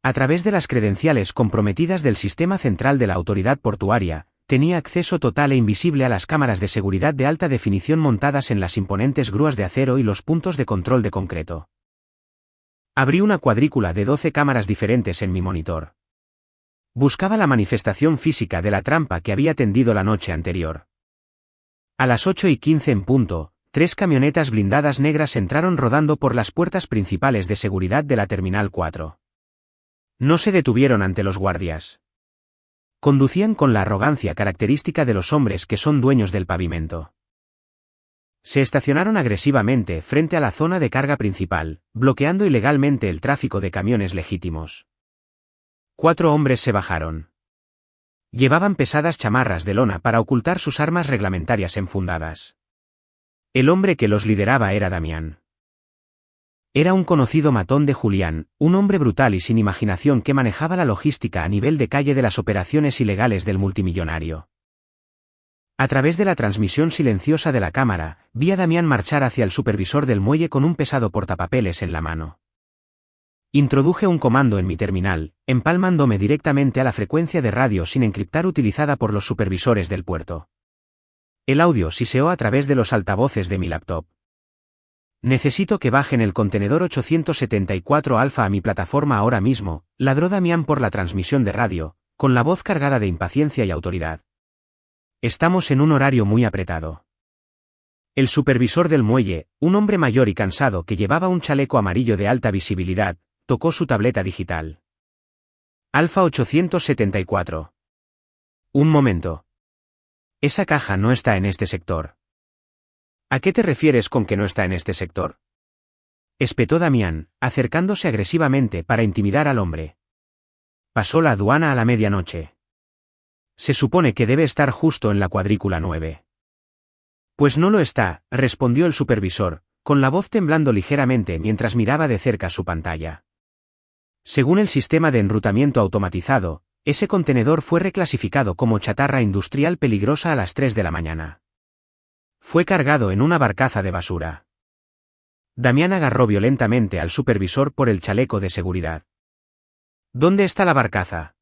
A través de las credenciales comprometidas del sistema central de la autoridad portuaria, tenía acceso total e invisible a las cámaras de seguridad de alta definición montadas en las imponentes grúas de acero y los puntos de control de concreto. Abrí una cuadrícula de 12 cámaras diferentes en mi monitor. Buscaba la manifestación física de la trampa que había tendido la noche anterior. A las 8:15 en punto, 3 camionetas blindadas negras entraron rodando por las puertas principales de seguridad de la Terminal 4. No se detuvieron ante los guardias. Conducían con la arrogancia característica de los hombres que son dueños del pavimento. Se estacionaron agresivamente frente a la zona de carga principal, bloqueando ilegalmente el tráfico de camiones legítimos. 4 hombres se bajaron. Llevaban pesadas chamarras de lona para ocultar sus armas reglamentarias enfundadas. El hombre que los lideraba era Damián. Era un conocido matón de Julián, un hombre brutal y sin imaginación que manejaba la logística a nivel de calle de las operaciones ilegales del multimillonario. A través de la transmisión silenciosa de la cámara, vi a Damián marchar hacia el supervisor del muelle con un pesado portapapeles en la mano. Introduje un comando en mi terminal, empalmándome directamente a la frecuencia de radio sin encriptar utilizada por los supervisores del puerto. El audio siseó a través de los altavoces de mi laptop. Necesito que bajen el contenedor 874 Alfa a mi plataforma ahora mismo, ladró Damián por la transmisión de radio, con la voz cargada de impaciencia y autoridad. Estamos en un horario muy apretado. El supervisor del muelle, un hombre mayor y cansado que llevaba un chaleco amarillo de alta visibilidad, tocó su tableta digital. Alfa 874. Un momento. Esa caja no está en este sector. ¿A qué te refieres con que no está en este sector? Espetó Damián, acercándose agresivamente para intimidar al hombre. Pasó la aduana a la medianoche. Se supone que debe estar justo en la cuadrícula 9. Pues no lo está, respondió el supervisor, con la voz temblando ligeramente mientras miraba de cerca su pantalla. Según el sistema de enrutamiento automatizado, ese contenedor fue reclasificado como chatarra industrial peligrosa a las 3 de la mañana. Fue cargado en una barcaza de basura. Damián agarró violentamente al supervisor por el chaleco de seguridad. ¿Dónde está la barcaza?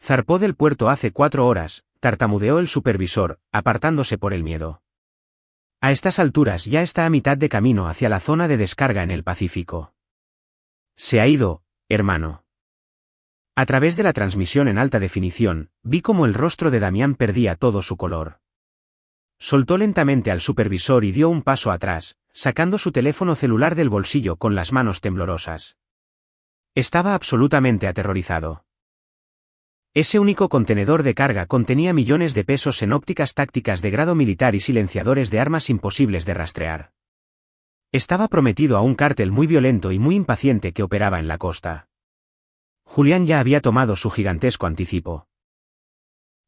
Zarpó del puerto hace 4 horas, tartamudeó el supervisor, apartándose por el miedo. A estas alturas ya está a mitad de camino hacia la zona de descarga en el Pacífico. Se ha ido, hermano. A través de la transmisión en alta definición, vi cómo el rostro de Damián perdía todo su color. Soltó lentamente al supervisor y dio un paso atrás, sacando su teléfono celular del bolsillo con las manos temblorosas. Estaba absolutamente aterrorizado. Ese único contenedor de carga contenía millones de pesos en ópticas tácticas de grado militar y silenciadores de armas imposibles de rastrear. Estaba prometido a un cártel muy violento y muy impaciente que operaba en la costa. Julián ya había tomado su gigantesco anticipo.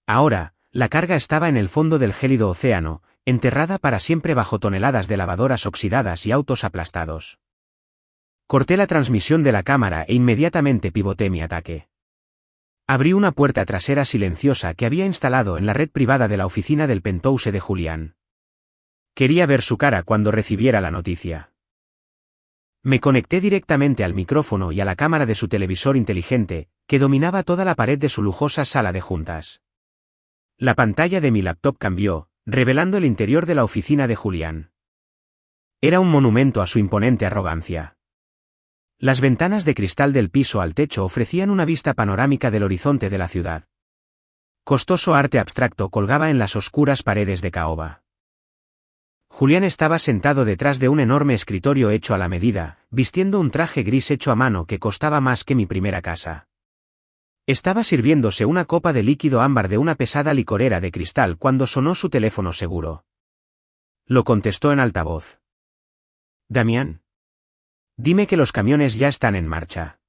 Ahora, la carga estaba en el fondo del gélido océano, enterrada para siempre bajo toneladas de lavadoras oxidadas y autos aplastados. Corté la transmisión de la cámara e inmediatamente pivoté mi ataque. Abrí una puerta trasera silenciosa que había instalado en la red privada de la oficina del penthouse de Julián. Quería ver su cara cuando recibiera la noticia. Me conecté directamente al micrófono y a la cámara de su televisor inteligente, que dominaba toda la pared de su lujosa sala de juntas. La pantalla de mi laptop cambió, revelando el interior de la oficina de Julián. Era un monumento a su imponente arrogancia. Las ventanas de cristal del piso al techo ofrecían una vista panorámica del horizonte de la ciudad. Costoso arte abstracto colgaba en las oscuras paredes de caoba. Julián estaba sentado detrás de un enorme escritorio hecho a la medida, vistiendo un traje gris hecho a mano que costaba más que mi primera casa. Estaba sirviéndose una copa de líquido ámbar de una pesada licorera de cristal cuando sonó su teléfono seguro. Lo contestó en altavoz. «Damián. Dime que los camiones ya están en marcha».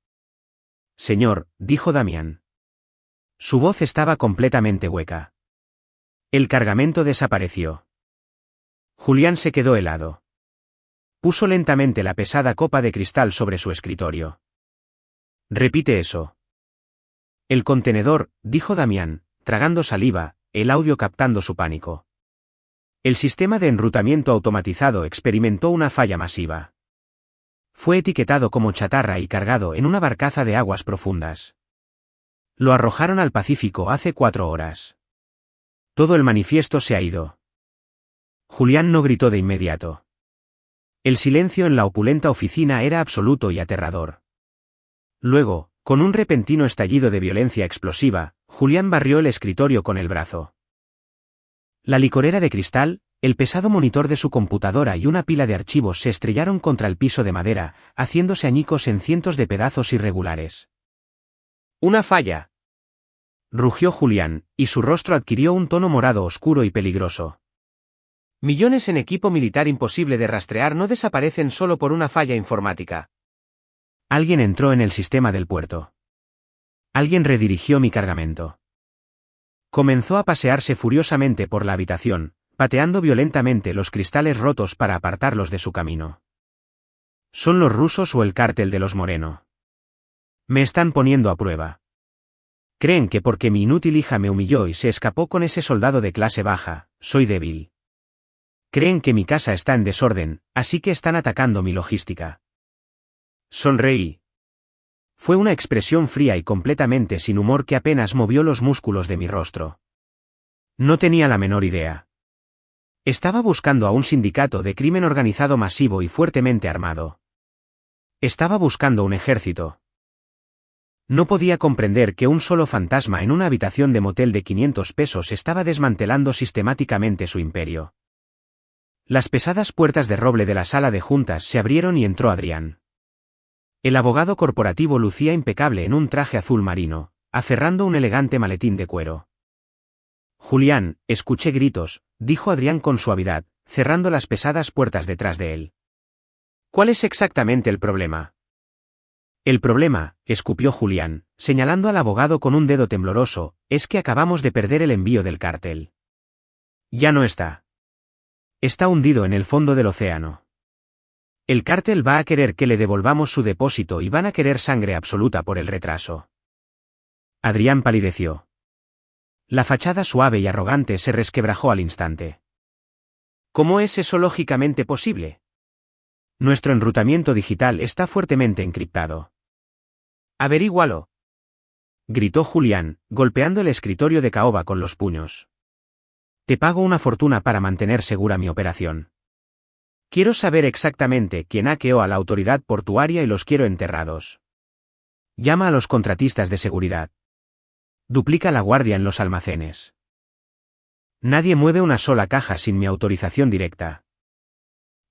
«Señor», dijo Damián. Su voz estaba completamente hueca. El cargamento desapareció. Julián se quedó helado. Puso lentamente la pesada copa de cristal sobre su escritorio. «Repite eso». «El contenedor», dijo Damián, tragando saliva, el audio captando su pánico. El sistema de enrutamiento automatizado experimentó una falla masiva. Fue etiquetado como chatarra y cargado en una barcaza de aguas profundas. Lo arrojaron al Pacífico hace 4 horas. Todo el manifiesto se ha ido. Julián no gritó de inmediato. El silencio en la opulenta oficina era absoluto y aterrador. Luego, con un repentino estallido de violencia explosiva, Julián barrió el escritorio con el brazo. La licorera de cristal, el pesado monitor de su computadora y una pila de archivos se estrellaron contra el piso de madera, haciéndose añicos en cientos de pedazos irregulares. «¡Una falla!», rugió Julián, y su rostro adquirió un tono morado oscuro y peligroso. «Millones en equipo militar imposible de rastrear no desaparecen solo por una falla informática». Alguien entró en el sistema del puerto. Alguien redirigió mi cargamento. Comenzó a pasearse furiosamente por la habitación, pateando violentamente los cristales rotos para apartarlos de su camino. ¿Son los rusos o el cártel de los Moreno? Me están poniendo a prueba. Creen que porque mi inútil hija me humilló y se escapó con ese soldado de clase baja, soy débil. Creen que mi casa está en desorden, así que están atacando mi logística. Sonreí. Fue una expresión fría y completamente sin humor que apenas movió los músculos de mi rostro. No tenía la menor idea. Estaba buscando a un sindicato de crimen organizado masivo y fuertemente armado. Estaba buscando un ejército. No podía comprender que un solo fantasma en una habitación de motel de 500 pesos estaba desmantelando sistemáticamente su imperio. Las pesadas puertas de roble de la sala de juntas se abrieron y entró Adrián. El abogado corporativo lucía impecable en un traje azul marino, aferrando un elegante maletín de cuero. «Julián», escuché gritos, dijo Adrián con suavidad, cerrando las pesadas puertas detrás de él. «¿Cuál es exactamente el problema?» «El problema», escupió Julián, señalando al abogado con un dedo tembloroso, «es que acabamos de perder el envío del cártel. Ya no está. Está hundido en el fondo del océano. El cártel va a querer que le devolvamos su depósito y van a querer sangre absoluta por el retraso». Adrián palideció. La fachada suave y arrogante se resquebrajó al instante. «¿Cómo es eso lógicamente posible? Nuestro enrutamiento digital está fuertemente encriptado». «Averígualo», gritó Julián, golpeando el escritorio de caoba con los puños. «Te pago una fortuna para mantener segura mi operación. Quiero saber exactamente quién hackeó a la autoridad portuaria y los quiero enterrados. Llama a los contratistas de seguridad. Duplica la guardia en los almacenes. Nadie mueve una sola caja sin mi autorización directa».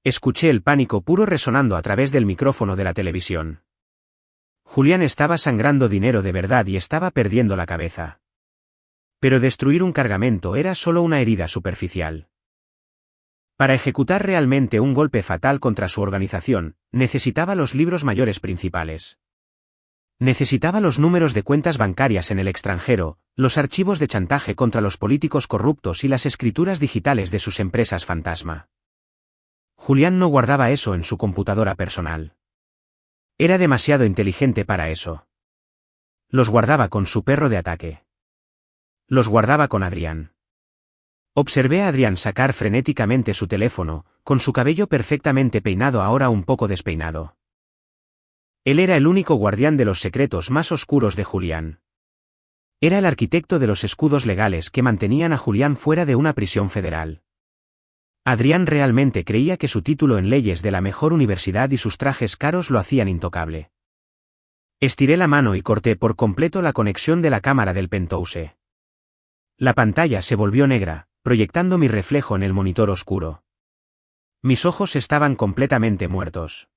Escuché el pánico puro resonando a través del micrófono de la televisión. Julián estaba sangrando dinero de verdad y estaba perdiendo la cabeza. Pero destruir un cargamento era solo una herida superficial. Para ejecutar realmente un golpe fatal contra su organización, necesitaba los libros mayores principales. Necesitaba los números de cuentas bancarias en el extranjero, los archivos de chantaje contra los políticos corruptos y las escrituras digitales de sus empresas fantasma. Julián no guardaba eso en su computadora personal. Era demasiado inteligente para eso. Los guardaba con su perro de ataque. Los guardaba con Adrián. Observé a Adrián sacar frenéticamente su teléfono, con su cabello perfectamente peinado ahora un poco despeinado. Él era el único guardián de los secretos más oscuros de Julián. Era el arquitecto de los escudos legales que mantenían a Julián fuera de una prisión federal. Adrián realmente creía que su título en leyes de la mejor universidad y sus trajes caros lo hacían intocable. Estiré la mano y corté por completo la conexión de la cámara del penthouse. La pantalla se volvió negra, proyectando mi reflejo en el monitor oscuro. Mis ojos estaban completamente muertos.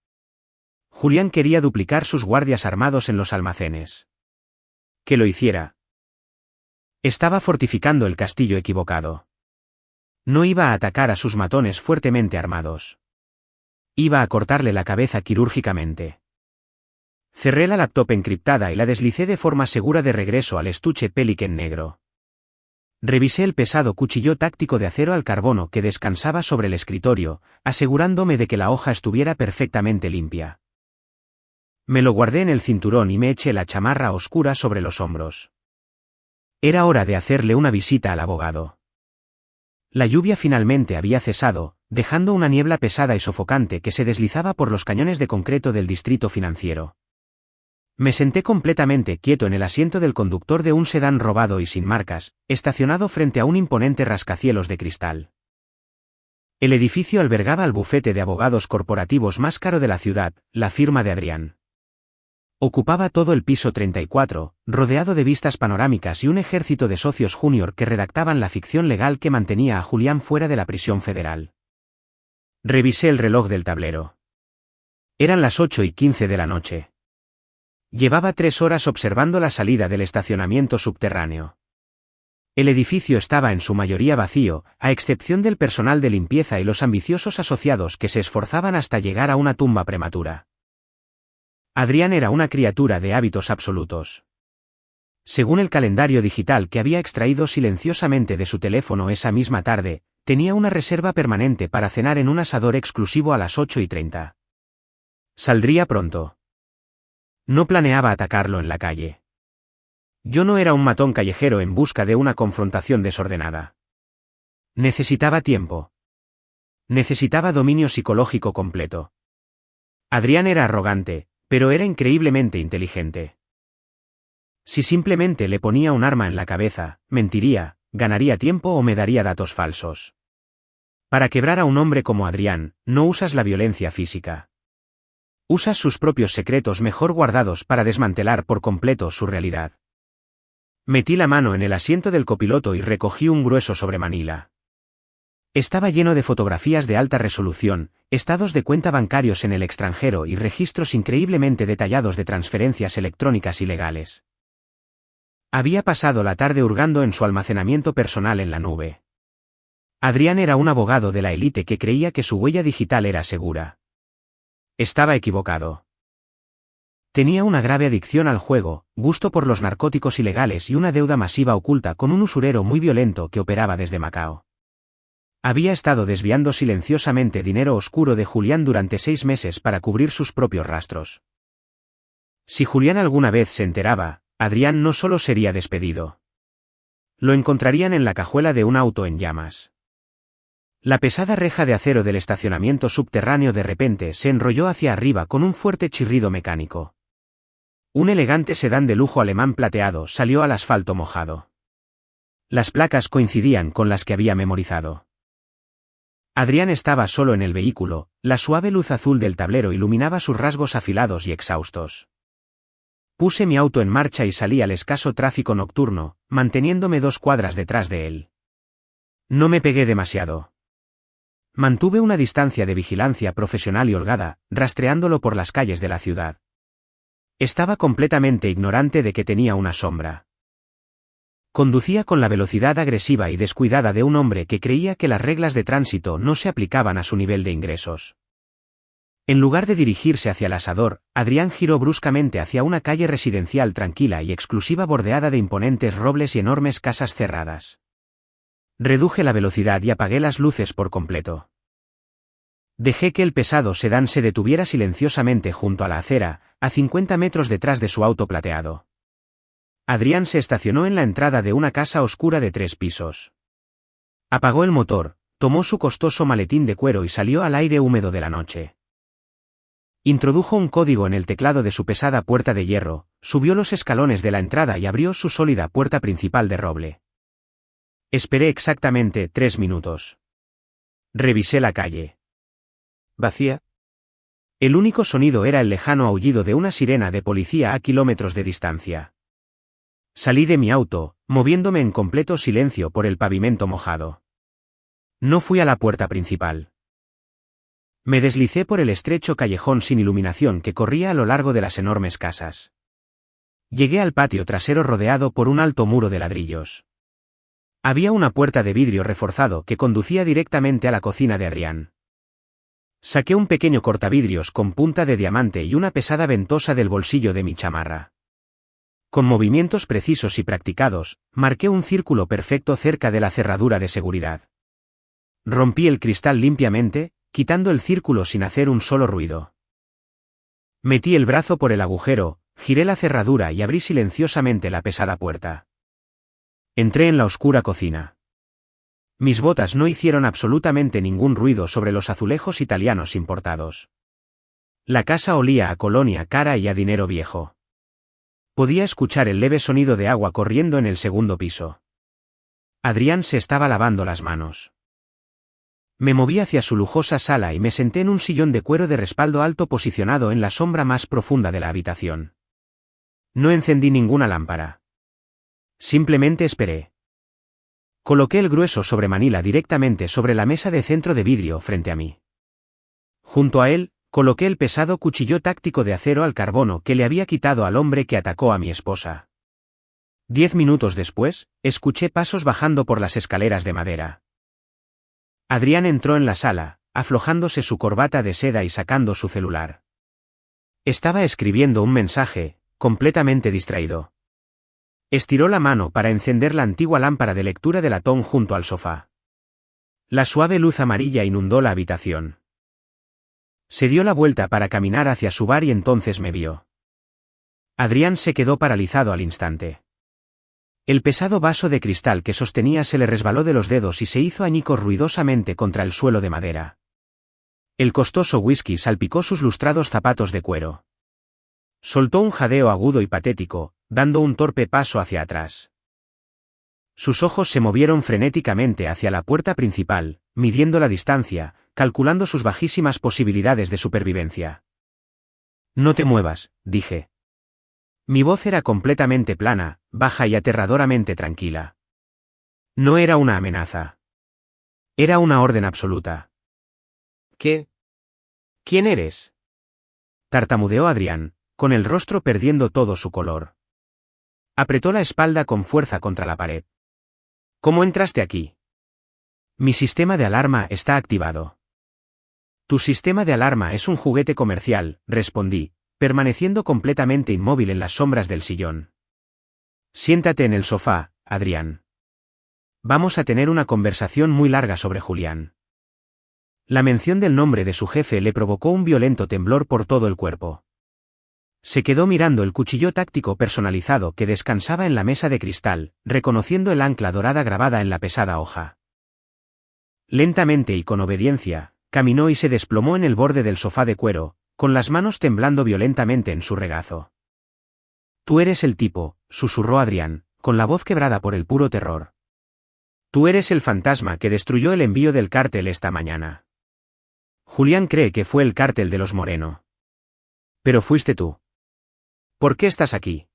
Julián quería duplicar sus guardias armados en los almacenes. Que lo hiciera. Estaba fortificando el castillo equivocado. No iba a atacar a sus matones fuertemente armados. Iba a cortarle la cabeza quirúrgicamente. Cerré la laptop encriptada y la deslicé de forma segura de regreso al estuche Pelican negro. Revisé el pesado cuchillo táctico de acero al carbono que descansaba sobre el escritorio, asegurándome de que la hoja estuviera perfectamente limpia. Me lo guardé en el cinturón y me eché la chamarra oscura sobre los hombros. Era hora de hacerle una visita al abogado. La lluvia finalmente había cesado, dejando una niebla pesada y sofocante que se deslizaba por los cañones de concreto del distrito financiero. Me senté completamente quieto en el asiento del conductor de un sedán robado y sin marcas, estacionado frente a un imponente rascacielos de cristal. El edificio albergaba al bufete de abogados corporativos más caro de la ciudad, la firma de Adrián. Ocupaba todo el piso 34, rodeado de vistas panorámicas y un ejército de socios junior que redactaban la ficción legal que mantenía a Julián fuera de la prisión federal. Revisé el reloj del tablero. Eran las 8:15 de la noche. Llevaba 3 horas observando la salida del estacionamiento subterráneo. El edificio estaba en su mayoría vacío, a excepción del personal de limpieza y los ambiciosos asociados que se esforzaban hasta llegar a una tumba prematura. Adrián era una criatura de hábitos absolutos. Según el calendario digital que había extraído silenciosamente de su teléfono esa misma tarde, tenía una reserva permanente para cenar en un asador exclusivo a las 8:30. Saldría pronto. No planeaba atacarlo en la calle. Yo no era un matón callejero en busca de una confrontación desordenada. Necesitaba tiempo. Necesitaba dominio psicológico completo. Adrián era arrogante, pero era increíblemente inteligente. Si simplemente le ponía un arma en la cabeza, mentiría, ganaría tiempo o me daría datos falsos. Para quebrar a un hombre como Adrián, no usas la violencia física. Usas sus propios secretos mejor guardados para desmantelar por completo su realidad. Metí la mano en el asiento del copiloto y recogí un grueso sobre Manila. Estaba lleno de fotografías de alta resolución, estados de cuenta bancarios en el extranjero y registros increíblemente detallados de transferencias electrónicas ilegales. Había pasado la tarde hurgando en su almacenamiento personal en la nube. Adrián era un abogado de la élite que creía que su huella digital era segura. Estaba equivocado. Tenía una grave adicción al juego, gusto por los narcóticos ilegales y una deuda masiva oculta con un usurero muy violento que operaba desde Macao. Había estado desviando silenciosamente dinero oscuro de Julián durante 6 meses para cubrir sus propios rastros. Si Julián alguna vez se enteraba, Adrián no solo sería despedido. Lo encontrarían en la cajuela de un auto en llamas. La pesada reja de acero del estacionamiento subterráneo de repente se enrolló hacia arriba con un fuerte chirrido mecánico. Un elegante sedán de lujo alemán plateado salió al asfalto mojado. Las placas coincidían con las que había memorizado. Adrián estaba solo en el vehículo, la suave luz azul del tablero iluminaba sus rasgos afilados y exhaustos. Puse mi auto en marcha y salí al escaso tráfico nocturno, manteniéndome 2 cuadras detrás de él. No me pegué demasiado. Mantuve una distancia de vigilancia profesional y holgada, rastreándolo por las calles de la ciudad. Estaba completamente ignorante de que tenía una sombra. Conducía con la velocidad agresiva y descuidada de un hombre que creía que las reglas de tránsito no se aplicaban a su nivel de ingresos. En lugar de dirigirse hacia el asador, Adrián giró bruscamente hacia una calle residencial tranquila y exclusiva bordeada de imponentes robles y enormes casas cerradas. Reduje la velocidad y apagué las luces por completo. Dejé que el pesado sedán se detuviera silenciosamente junto a la acera, a 50 metros detrás de su auto plateado. Adrián se estacionó en la entrada de una casa oscura de 3 pisos. Apagó el motor, tomó su costoso maletín de cuero y salió al aire húmedo de la noche. Introdujo un código en el teclado de su pesada puerta de hierro, subió los escalones de la entrada y abrió su sólida puerta principal de roble. Esperé exactamente 3 minutos. Revisé la calle. ¿Vacía? El único sonido era el lejano aullido de una sirena de policía a kilómetros de distancia. Salí de mi auto, moviéndome en completo silencio por el pavimento mojado. No fui a la puerta principal. Me deslicé por el estrecho callejón sin iluminación que corría a lo largo de las enormes casas. Llegué al patio trasero rodeado por un alto muro de ladrillos. Había una puerta de vidrio reforzado que conducía directamente a la cocina de Adrián. Saqué un pequeño cortavidrios con punta de diamante y una pesada ventosa del bolsillo de mi chamarra. Con movimientos precisos y practicados, marqué un círculo perfecto cerca de la cerradura de seguridad. Rompí el cristal limpiamente, quitando el círculo sin hacer un solo ruido. Metí el brazo por el agujero, giré la cerradura y abrí silenciosamente la pesada puerta. Entré en la oscura cocina. Mis botas no hicieron absolutamente ningún ruido sobre los azulejos italianos importados. La casa olía a colonia cara y a dinero viejo. Podía escuchar el leve sonido de agua corriendo en el segundo piso. Adrián se estaba lavando las manos. Me moví hacia su lujosa sala y me senté en un sillón de cuero de respaldo alto posicionado en la sombra más profunda de la habitación. No encendí ninguna lámpara. Simplemente esperé. Coloqué el grueso sobre manila directamente sobre la mesa de centro de vidrio frente a mí. Junto a él, coloqué el pesado cuchillo táctico de acero al carbono que le había quitado al hombre que atacó a mi esposa. 10 minutos después, escuché pasos bajando por las escaleras de madera. Adrián entró en la sala, aflojándose su corbata de seda y sacando su celular. Estaba escribiendo un mensaje, completamente distraído. Estiró la mano para encender la antigua lámpara de lectura de latón junto al sofá. La suave luz amarilla inundó la habitación. Se dio la vuelta para caminar hacia su bar y entonces me vio. Adrián se quedó paralizado al instante. El pesado vaso de cristal que sostenía se le resbaló de los dedos y se hizo añicos ruidosamente contra el suelo de madera. El costoso whisky salpicó sus lustrados zapatos de cuero. Soltó un jadeo agudo y patético, dando un torpe paso hacia atrás. Sus ojos se movieron frenéticamente hacia la puerta principal, midiendo la distancia, calculando sus bajísimas posibilidades de supervivencia. No te muevas, dije. Mi voz era completamente plana, baja y aterradoramente tranquila. No era una amenaza. Era una orden absoluta. ¿Qué? ¿Quién eres? Tartamudeó Adrián, con el rostro perdiendo todo su color. Apretó la espalda con fuerza contra la pared. ¿Cómo entraste aquí? Mi sistema de alarma está activado. Tu sistema de alarma es un juguete comercial, respondí, permaneciendo completamente inmóvil en las sombras del sillón. Siéntate en el sofá, Adrián. Vamos a tener una conversación muy larga sobre Julián. La mención del nombre de su jefe le provocó un violento temblor por todo el cuerpo. Se quedó mirando el cuchillo táctico personalizado que descansaba en la mesa de cristal, reconociendo el ancla dorada grabada en la pesada hoja. Lentamente y con obediencia, caminó y se desplomó en el borde del sofá de cuero, con las manos temblando violentamente en su regazo. Tú eres el tipo, susurró Adrián, con la voz quebrada por el puro terror. Tú eres el fantasma que destruyó el envío del cártel esta mañana. Julián cree que fue el cártel de los Moreno. Pero fuiste tú. ¿Por qué estás aquí?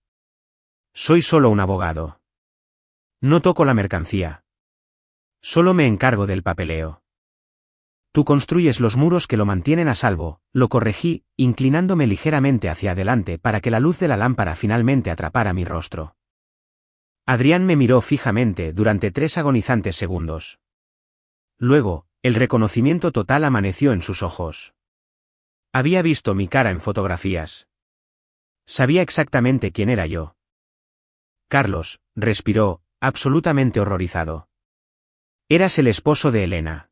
Soy solo un abogado. No toco la mercancía. Solo me encargo del papeleo. Tú construyes los muros que lo mantienen a salvo, lo corregí, inclinándome ligeramente hacia adelante para que la luz de la lámpara finalmente atrapara mi rostro. Adrián me miró fijamente durante 3 agonizantes segundos. Luego, el reconocimiento total amaneció en sus ojos. Había visto mi cara en fotografías. Sabía exactamente quién era yo. Carlos, respiró, absolutamente horrorizado. Eras el esposo de Elena.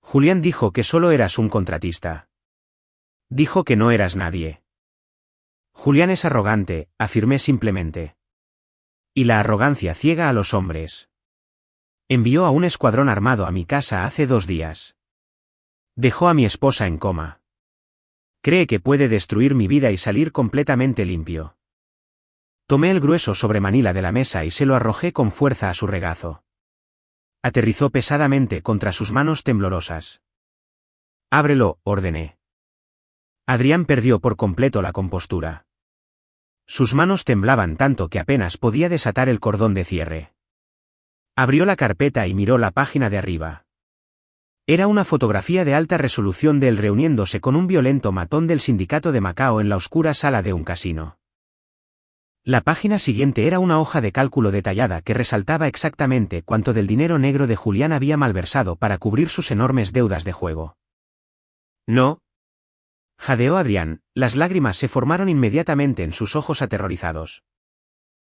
Julián dijo que solo eras un contratista. Dijo que no eras nadie. Julián es arrogante, afirmé simplemente. Y la arrogancia ciega a los hombres. Envió a un escuadrón armado a mi casa hace 2 días. Dejó a mi esposa en coma. Cree que puede destruir mi vida y salir completamente limpio. Tomé el grueso sobremanila de la mesa y se lo arrojé con fuerza a su regazo. Aterrizó pesadamente contra sus manos temblorosas. Ábrelo, ordené. Adrián perdió por completo la compostura. Sus manos temblaban tanto que apenas podía desatar el cordón de cierre. Abrió la carpeta y miró la página de arriba. Era una fotografía de alta resolución de él reuniéndose con un violento matón del sindicato de Macao en la oscura sala de un casino. La página siguiente era una hoja de cálculo detallada que resaltaba exactamente cuánto del dinero negro de Julián había malversado para cubrir sus enormes deudas de juego. No. Jadeó Adrián, las lágrimas se formaron inmediatamente en sus ojos aterrorizados.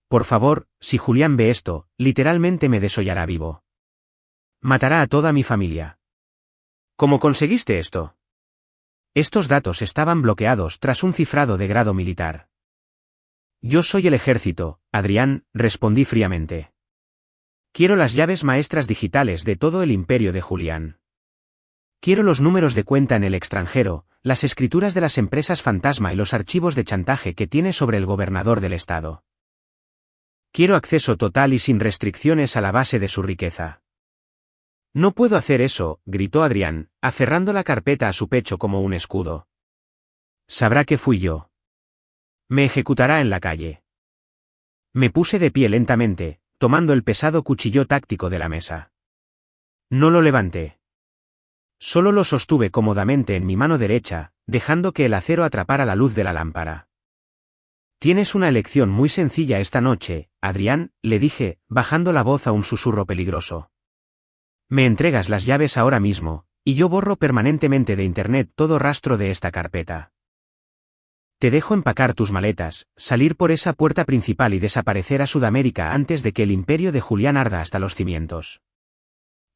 Por favor, si Julián ve esto, literalmente me desollará vivo. Matará a toda mi familia. ¿Cómo conseguiste esto? Estos datos estaban bloqueados tras un cifrado de grado militar. Yo soy el ejército, Adrián, respondí fríamente. Quiero las llaves maestras digitales de todo el imperio de Julián. Quiero los números de cuenta en el extranjero, las escrituras de las empresas fantasma y los archivos de chantaje que tiene sobre el gobernador del estado. Quiero acceso total y sin restricciones a la base de su riqueza. No puedo hacer eso, gritó Adrián, aferrando la carpeta a su pecho como un escudo. Sabrá que fui yo. Me ejecutará en la calle. Me puse de pie lentamente, tomando el pesado cuchillo táctico de la mesa. No lo levanté. Solo lo sostuve cómodamente en mi mano derecha, dejando que el acero atrapara la luz de la lámpara. Tienes una elección muy sencilla esta noche, Adrián, le dije, bajando la voz a un susurro peligroso. Me entregas las llaves ahora mismo, y yo borro permanentemente de Internet todo rastro de esta carpeta. Te dejo empacar tus maletas, salir por esa puerta principal y desaparecer a Sudamérica antes de que el imperio de Julián arda hasta los cimientos.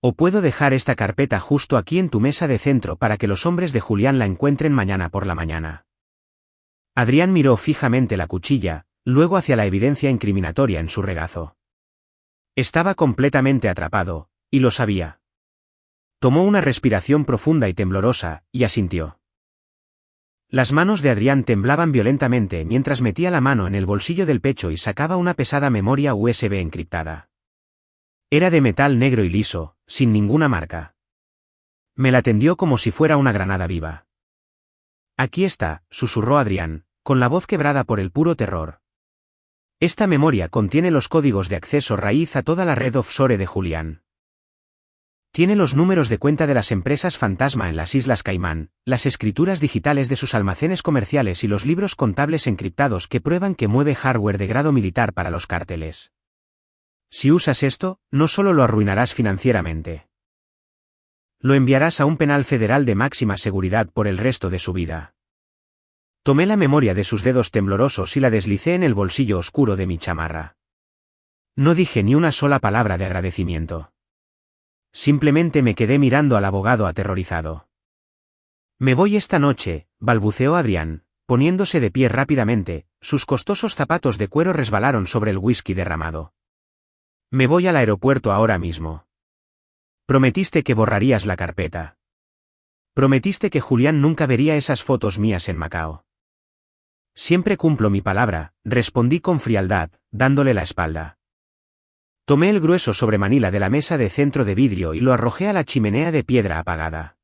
O puedo dejar esta carpeta justo aquí en tu mesa de centro para que los hombres de Julián la encuentren mañana por la mañana. Adrián miró fijamente la cuchilla, luego hacia la evidencia incriminatoria en su regazo. Estaba completamente atrapado, y lo sabía. Tomó una respiración profunda y temblorosa, y asintió. Las manos de Adrián temblaban violentamente mientras metía la mano en el bolsillo del pecho y sacaba una pesada memoria USB encriptada. Era de metal negro y liso, sin ninguna marca. Me la tendió como si fuera una granada viva. Aquí está, susurró Adrián, con la voz quebrada por el puro terror. Esta memoria contiene los códigos de acceso raíz a toda la red offshore de Julián. Tiene los números de cuenta de las empresas fantasma en las Islas Caimán, las escrituras digitales de sus almacenes comerciales y los libros contables encriptados que prueban que mueve hardware de grado militar para los cárteles. Si usas esto, no solo lo arruinarás financieramente. Lo enviarás a un penal federal de máxima seguridad por el resto de su vida. Tomé la memoria de sus dedos temblorosos y la deslicé en el bolsillo oscuro de mi chamarra. No dije ni una sola palabra de agradecimiento. Simplemente me quedé mirando al abogado aterrorizado. Me voy esta noche, balbuceó Adrián, poniéndose de pie rápidamente, sus costosos zapatos de cuero resbalaron sobre el whisky derramado. Me voy al aeropuerto ahora mismo. Prometiste que borrarías la carpeta. Prometiste que Julián nunca vería esas fotos mías en Macao. Siempre cumplo mi palabra, respondí con frialdad, dándole la espalda. Tomé el grueso sobremanila de la mesa de centro de vidrio y lo arrojé a la chimenea de piedra apagada.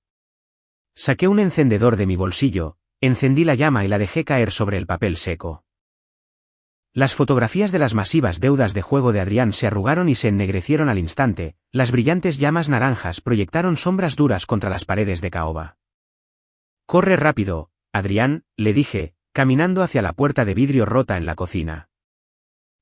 Saqué un encendedor de mi bolsillo, encendí la llama y la dejé caer sobre el papel seco. Las fotografías de las masivas deudas de juego de Adrián se arrugaron y se ennegrecieron al instante, las brillantes llamas naranjas proyectaron sombras duras contra las paredes de caoba. Corre rápido, Adrián, le dije, caminando hacia la puerta de vidrio rota en la cocina.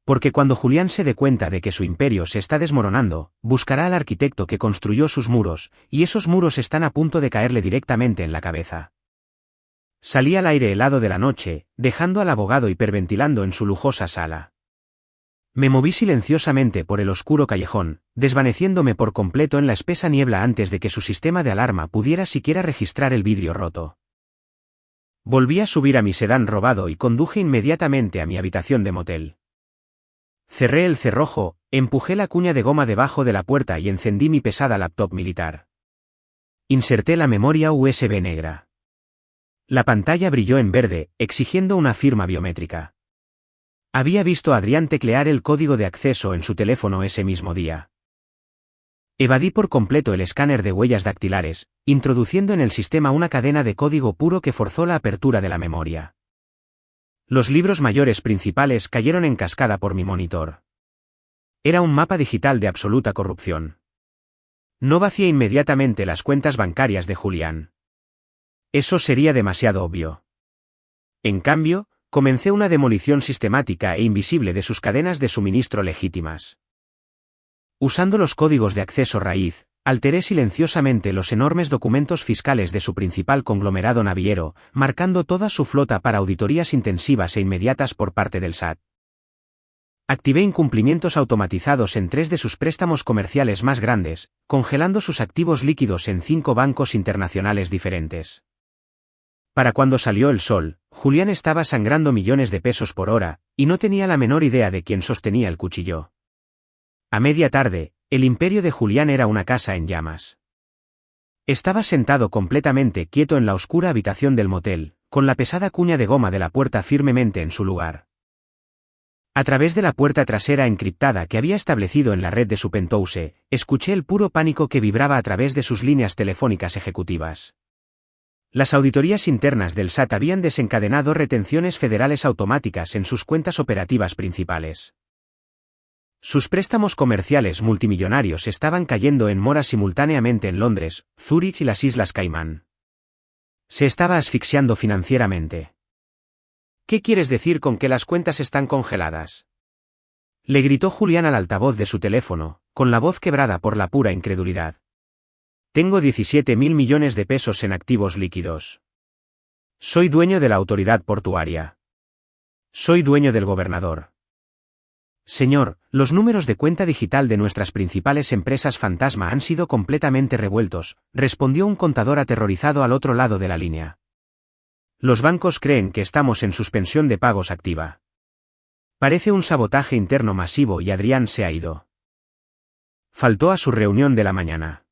Porque cuando Julián se dé cuenta de que su imperio se está desmoronando, buscará al arquitecto que construyó sus muros, y esos muros están a punto de caerle directamente en la cabeza. Salí al aire helado de la noche, dejando al abogado hiperventilando en su lujosa sala. Me moví silenciosamente por el oscuro callejón, desvaneciéndome por completo en la espesa niebla antes de que su sistema de alarma pudiera siquiera registrar el vidrio roto. Volví a subir a mi sedán robado y conduje inmediatamente a mi habitación de motel. Cerré el cerrojo, empujé la cuña de goma debajo de la puerta y encendí mi pesada laptop militar. Inserté la memoria USB negra. La pantalla brilló en verde, exigiendo una firma biométrica. Había visto a Adrián teclear el código de acceso en su teléfono ese mismo día. Evadí por completo el escáner de huellas dactilares, introduciendo en el sistema una cadena de código puro que forzó la apertura de la memoria. Los libros mayores principales cayeron en cascada por mi monitor. Era un mapa digital de absoluta corrupción. No vacié inmediatamente las cuentas bancarias de Julián. Eso sería demasiado obvio. En cambio, comencé una demolición sistemática e invisible de sus cadenas de suministro legítimas. Usando los códigos de acceso raíz, alteré silenciosamente los enormes documentos fiscales de su principal conglomerado naviero, marcando toda su flota para auditorías intensivas e inmediatas por parte del SAT. Activé incumplimientos automatizados en 3 de sus préstamos comerciales más grandes, congelando sus activos líquidos en 5 bancos internacionales diferentes. Para cuando salió el sol, Julián estaba sangrando millones de pesos por hora, y no tenía la menor idea de quién sostenía el cuchillo. A media tarde, el imperio de Julián era una casa en llamas. Estaba sentado completamente quieto en la oscura habitación del motel, con la pesada cuña de goma de la puerta firmemente en su lugar. A través de la puerta trasera encriptada que había establecido en la red de su penthouse, escuché el puro pánico que vibraba a través de sus líneas telefónicas ejecutivas. Las auditorías internas del SAT habían desencadenado retenciones federales automáticas en sus cuentas operativas principales. Sus préstamos comerciales multimillonarios estaban cayendo en mora simultáneamente en Londres, Zúrich y las Islas Caimán. Se estaba asfixiando financieramente. ¿Qué quieres decir con que las cuentas están congeladas? Le gritó Julián al altavoz de su teléfono, con la voz quebrada por la pura incredulidad. Tengo 17.000 millones de pesos en activos líquidos. Soy dueño de la autoridad portuaria. Soy dueño del gobernador. Señor, los números de cuenta digital de nuestras principales empresas fantasma han sido completamente revueltos, respondió un contador aterrorizado al otro lado de la línea. Los bancos creen que estamos en suspensión de pagos activa. Parece un sabotaje interno masivo y Adrián se ha ido. Faltó a su reunión de la mañana.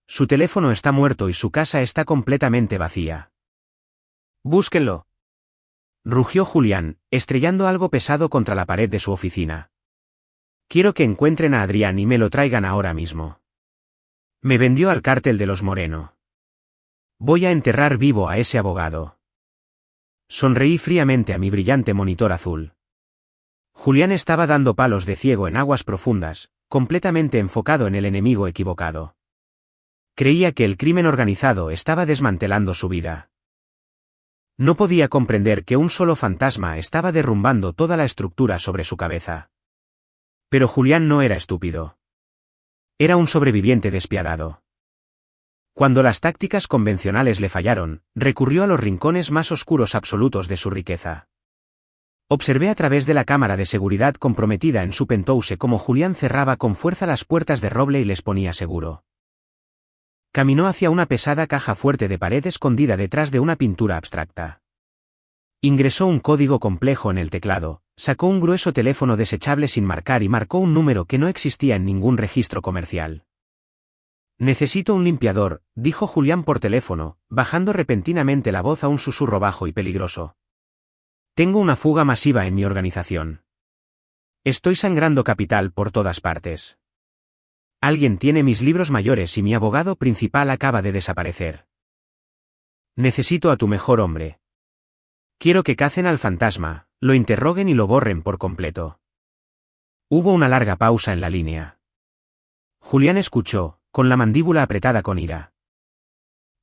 Su teléfono está muerto y su casa está completamente vacía. Búsquenlo. Rugió Julián, estrellando algo pesado contra la pared de su oficina. Quiero que encuentren a Adrián y me lo traigan ahora mismo. Me vendió al cártel de los Moreno. Voy a enterrar vivo a ese abogado. Sonreí fríamente a mi brillante monitor azul. Julián estaba dando palos de ciego en aguas profundas, completamente enfocado en el enemigo equivocado. Creía que el crimen organizado estaba desmantelando su vida. No podía comprender que un solo fantasma estaba derrumbando toda la estructura sobre su cabeza. Pero Julián no era estúpido. Era un sobreviviente despiadado. Cuando las tácticas convencionales le fallaron, recurrió a los rincones más oscuros absolutos de su riqueza. Observé a través de la cámara de seguridad comprometida en su penthouse cómo Julián cerraba con fuerza las puertas de roble y les ponía seguro. Caminó hacia una pesada caja fuerte de pared escondida detrás de una pintura abstracta. Ingresó un código complejo en el teclado, sacó un grueso teléfono desechable sin marcar y marcó un número que no existía en ningún registro comercial. Necesito un limpiador, dijo Julián por teléfono, bajando repentinamente la voz a un susurro bajo y peligroso. Tengo una fuga masiva en mi organización. Estoy sangrando capital por todas partes. Alguien tiene mis libros mayores y mi abogado principal acaba de desaparecer. Necesito a tu mejor hombre. Quiero que cacen al fantasma, lo interroguen y lo borren por completo. Hubo una larga pausa en la línea. Julián escuchó, con la mandíbula apretada con ira.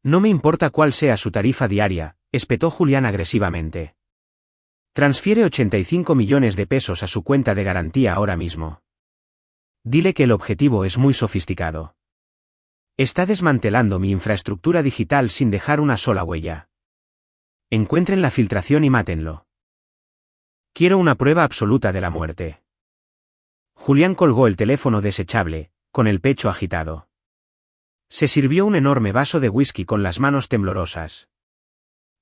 No me importa cuál sea su tarifa diaria, espetó Julián agresivamente. Transfiere 85 millones de pesos a su cuenta de garantía ahora mismo. Dile que el objetivo es muy sofisticado. Está desmantelando mi infraestructura digital sin dejar una sola huella. Encuentren la filtración y mátenlo. Quiero una prueba absoluta de la muerte. Julián colgó el teléfono desechable, con el pecho agitado. Se sirvió un enorme vaso de whisky con las manos temblorosas.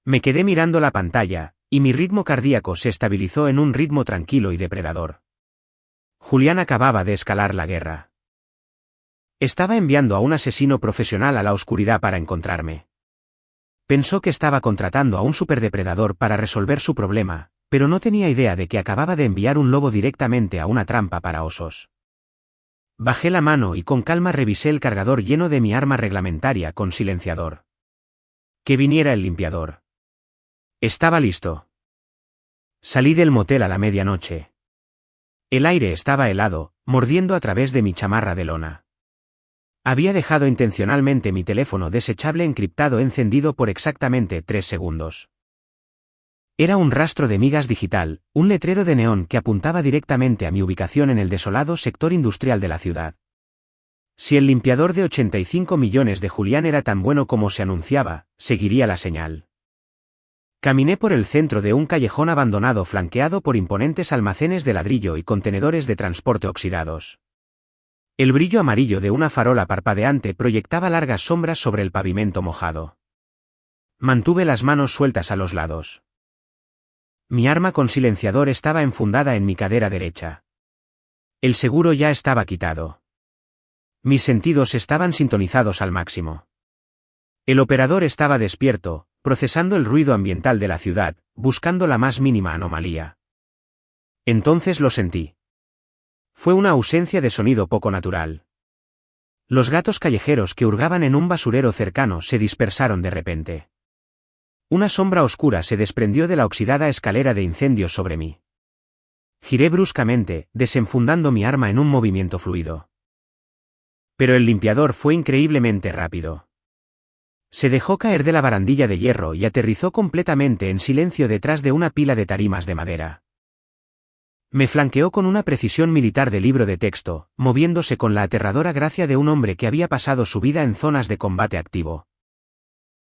Me quedé mirando la pantalla, y mi ritmo cardíaco se estabilizó en un ritmo tranquilo y depredador. Julián acababa de escalar la guerra. Estaba enviando a un asesino profesional a la oscuridad para encontrarme. Pensó que estaba contratando a un superdepredador para resolver su problema, pero no tenía idea de que acababa de enviar un lobo directamente a una trampa para osos. Bajé la mano y con calma revisé el cargador lleno de mi arma reglamentaria con silenciador. Que viniera el limpiador. Estaba listo. Salí del motel a la medianoche. El aire estaba helado, mordiendo a través de mi chamarra de lona. Había dejado intencionalmente mi teléfono desechable encriptado encendido por exactamente 3 segundos. Era un rastro de migas digital, un letrero de neón que apuntaba directamente a mi ubicación en el desolado sector industrial de la ciudad. Si el limpiador de 85 millones de Julián era tan bueno como se anunciaba, seguiría la señal. Caminé por el centro de un callejón abandonado flanqueado por imponentes almacenes de ladrillo y contenedores de transporte oxidados. El brillo amarillo de una farola parpadeante proyectaba largas sombras sobre el pavimento mojado. Mantuve las manos sueltas a los lados. Mi arma con silenciador estaba enfundada en mi cadera derecha. El seguro ya estaba quitado. Mis sentidos estaban sintonizados al máximo. El operador estaba despierto, procesando el ruido ambiental de la ciudad, buscando la más mínima anomalía. Entonces lo sentí. Fue una ausencia de sonido poco natural. Los gatos callejeros que hurgaban en un basurero cercano se dispersaron de repente. Una sombra oscura se desprendió de la oxidada escalera de incendios sobre mí. Giré bruscamente, desenfundando mi arma en un movimiento fluido. Pero el limpiador fue increíblemente rápido. Se dejó caer de la barandilla de hierro y aterrizó completamente en silencio detrás de una pila de tarimas de madera. Me flanqueó con una precisión militar de libro de texto, moviéndose con la aterradora gracia de un hombre que había pasado su vida en zonas de combate activo.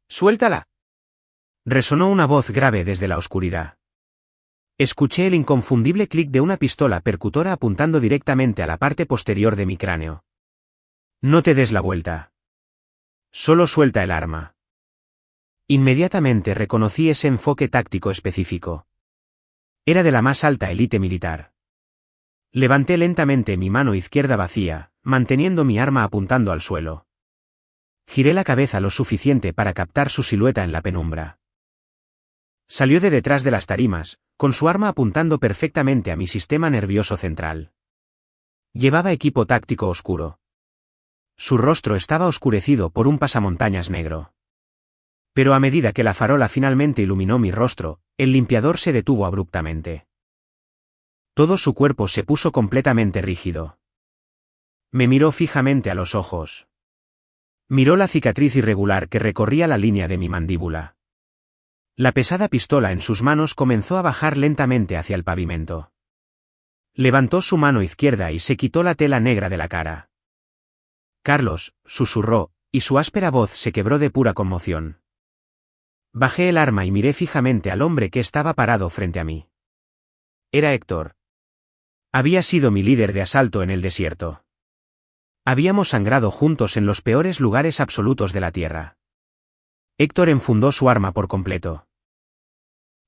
¡Suéltala! Resonó una voz grave desde la oscuridad. Escuché el inconfundible clic de una pistola percutora apuntando directamente a la parte posterior de mi cráneo. No te des la vuelta. Solo suelta el arma. Inmediatamente reconocí ese enfoque táctico específico. Era de la más alta élite militar. Levanté lentamente mi mano izquierda vacía, manteniendo mi arma apuntando al suelo. Giré la cabeza lo suficiente para captar su silueta en la penumbra. Salió de detrás de las tarimas, con su arma apuntando perfectamente a mi sistema nervioso central. Llevaba equipo táctico oscuro. Su rostro estaba oscurecido por un pasamontañas negro. Pero a medida que la farola finalmente iluminó mi rostro, el limpiador se detuvo abruptamente. Todo su cuerpo se puso completamente rígido. Me miró fijamente a los ojos. Miró la cicatriz irregular que recorría la línea de mi mandíbula. La pesada pistola en sus manos comenzó a bajar lentamente hacia el pavimento. Levantó su mano izquierda y se quitó la tela negra de la cara. Carlos, susurró, y su áspera voz se quebró de pura conmoción. Bajé el arma y miré fijamente al hombre que estaba parado frente a mí. Era Héctor. Había sido mi líder de asalto en el desierto. Habíamos sangrado juntos en los peores lugares absolutos de la tierra. Héctor enfundó su arma por completo.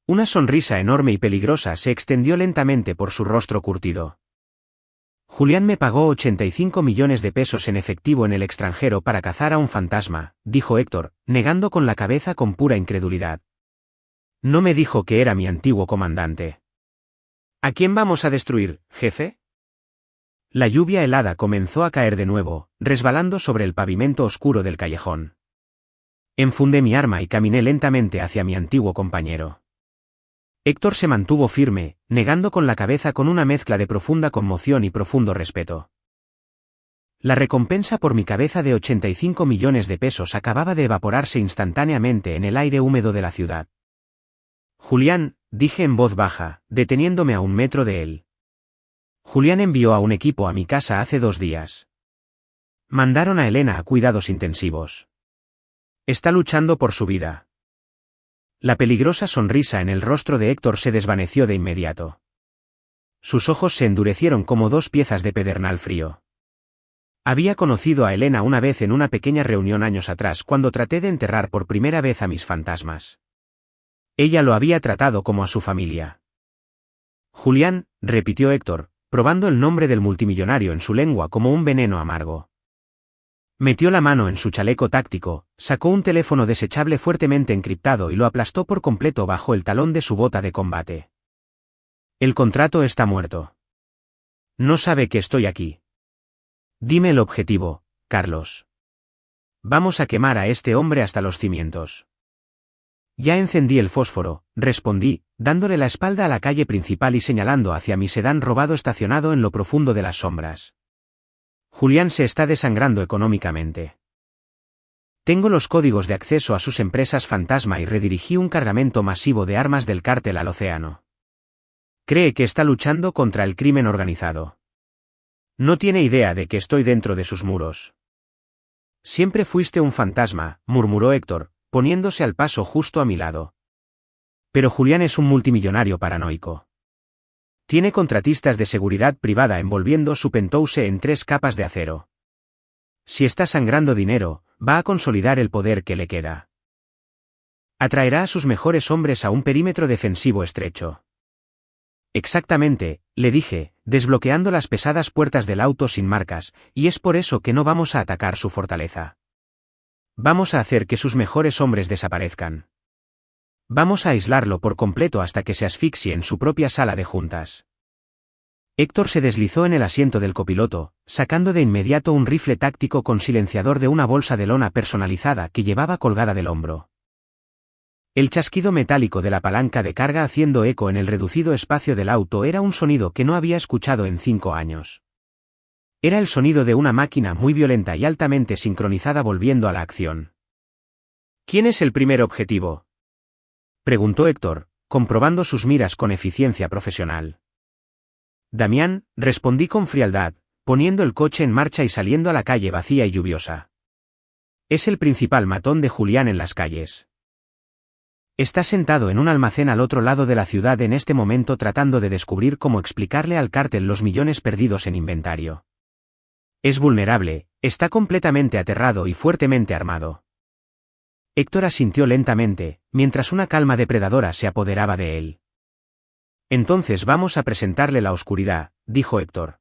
Una sonrisa enorme y peligrosa se extendió lentamente por su rostro curtido. Julián me pagó 85 millones de pesos en efectivo en el extranjero para cazar a un fantasma, dijo Héctor, negando con la cabeza con pura incredulidad. No me dijo que era mi antiguo comandante. ¿A quién vamos a destruir, jefe? La lluvia helada comenzó a caer de nuevo, resbalando sobre el pavimento oscuro del callejón. Enfundé mi arma y caminé lentamente hacia mi antiguo compañero. Héctor se mantuvo firme, negando con la cabeza con una mezcla de profunda conmoción y profundo respeto. La recompensa por mi cabeza de 85 millones de pesos acababa de evaporarse instantáneamente en el aire húmedo de la ciudad. Julián, dije en voz baja, deteniéndome a 1 metro de él. Julián envió a un equipo a mi casa hace 2 días. Mandaron a Elena a cuidados intensivos. Está luchando por su vida. La peligrosa sonrisa en el rostro de Héctor se desvaneció de inmediato. Sus ojos se endurecieron como 2 piezas de pedernal frío. Había conocido a Elena una vez en una pequeña reunión años atrás cuando traté de enterrar por primera vez a mis fantasmas. Ella lo había tratado como a su familia. Julián, repitió Héctor, probando el nombre del multimillonario en su lengua como un veneno amargo. Metió la mano en su chaleco táctico, sacó un teléfono desechable fuertemente encriptado y lo aplastó por completo bajo el talón de su bota de combate. El contrato está muerto. No sabe que estoy aquí. Dime el objetivo, Carlos. Vamos a quemar a este hombre hasta los cimientos. Ya encendí el fósforo, respondí, dándole la espalda a la calle principal y señalando hacia mi sedán robado estacionado en lo profundo de las sombras. Julián se está desangrando económicamente. Tengo los códigos de acceso a sus empresas fantasma y redirigí un cargamento masivo de armas del cártel al océano. Cree que está luchando contra el crimen organizado. No tiene idea de que estoy dentro de sus muros. Siempre fuiste un fantasma, murmuró Héctor, poniéndose al paso justo a mi lado. Pero Julián es un multimillonario paranoico. Tiene contratistas de seguridad privada envolviendo su penthouse en 3 capas de acero. Si está sangrando dinero, va a consolidar el poder que le queda. Atraerá a sus mejores hombres a un perímetro defensivo estrecho. Exactamente, le dije, desbloqueando las pesadas puertas del auto sin marcas, y es por eso que no vamos a atacar su fortaleza. Vamos a hacer que sus mejores hombres desaparezcan. Vamos a aislarlo por completo hasta que se asfixie en su propia sala de juntas. Héctor se deslizó en el asiento del copiloto, sacando de inmediato un rifle táctico con silenciador de una bolsa de lona personalizada que llevaba colgada del hombro. El chasquido metálico de la palanca de carga haciendo eco en el reducido espacio del auto era un sonido que no había escuchado en 5 años. Era el sonido de una máquina muy violenta y altamente sincronizada volviendo a la acción. ¿Quién es el primer objetivo?, preguntó Héctor, comprobando sus miras con eficiencia profesional. Damián, respondí con frialdad, poniendo el coche en marcha y saliendo a la calle vacía y lluviosa. Es el principal matón de Julián en las calles. Está sentado en un almacén al otro lado de la ciudad en este momento tratando de descubrir cómo explicarle al cártel los millones perdidos en inventario. Es vulnerable, está completamente aterrado y fuertemente armado. Héctor asintió lentamente, mientras una calma depredadora se apoderaba de él. Entonces vamos a presentarle la oscuridad, dijo Héctor.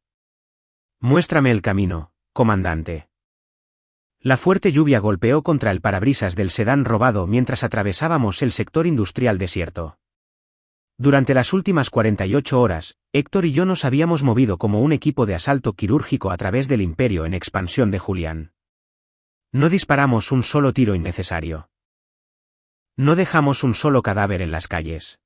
Muéstrame el camino, comandante. La fuerte lluvia golpeó contra el parabrisas del sedán robado mientras atravesábamos el sector industrial desierto. Durante las últimas 48 horas, Héctor y yo nos habíamos movido como un equipo de asalto quirúrgico a través del imperio en expansión de Julián. No disparamos un solo tiro innecesario. No dejamos un solo cadáver en las calles.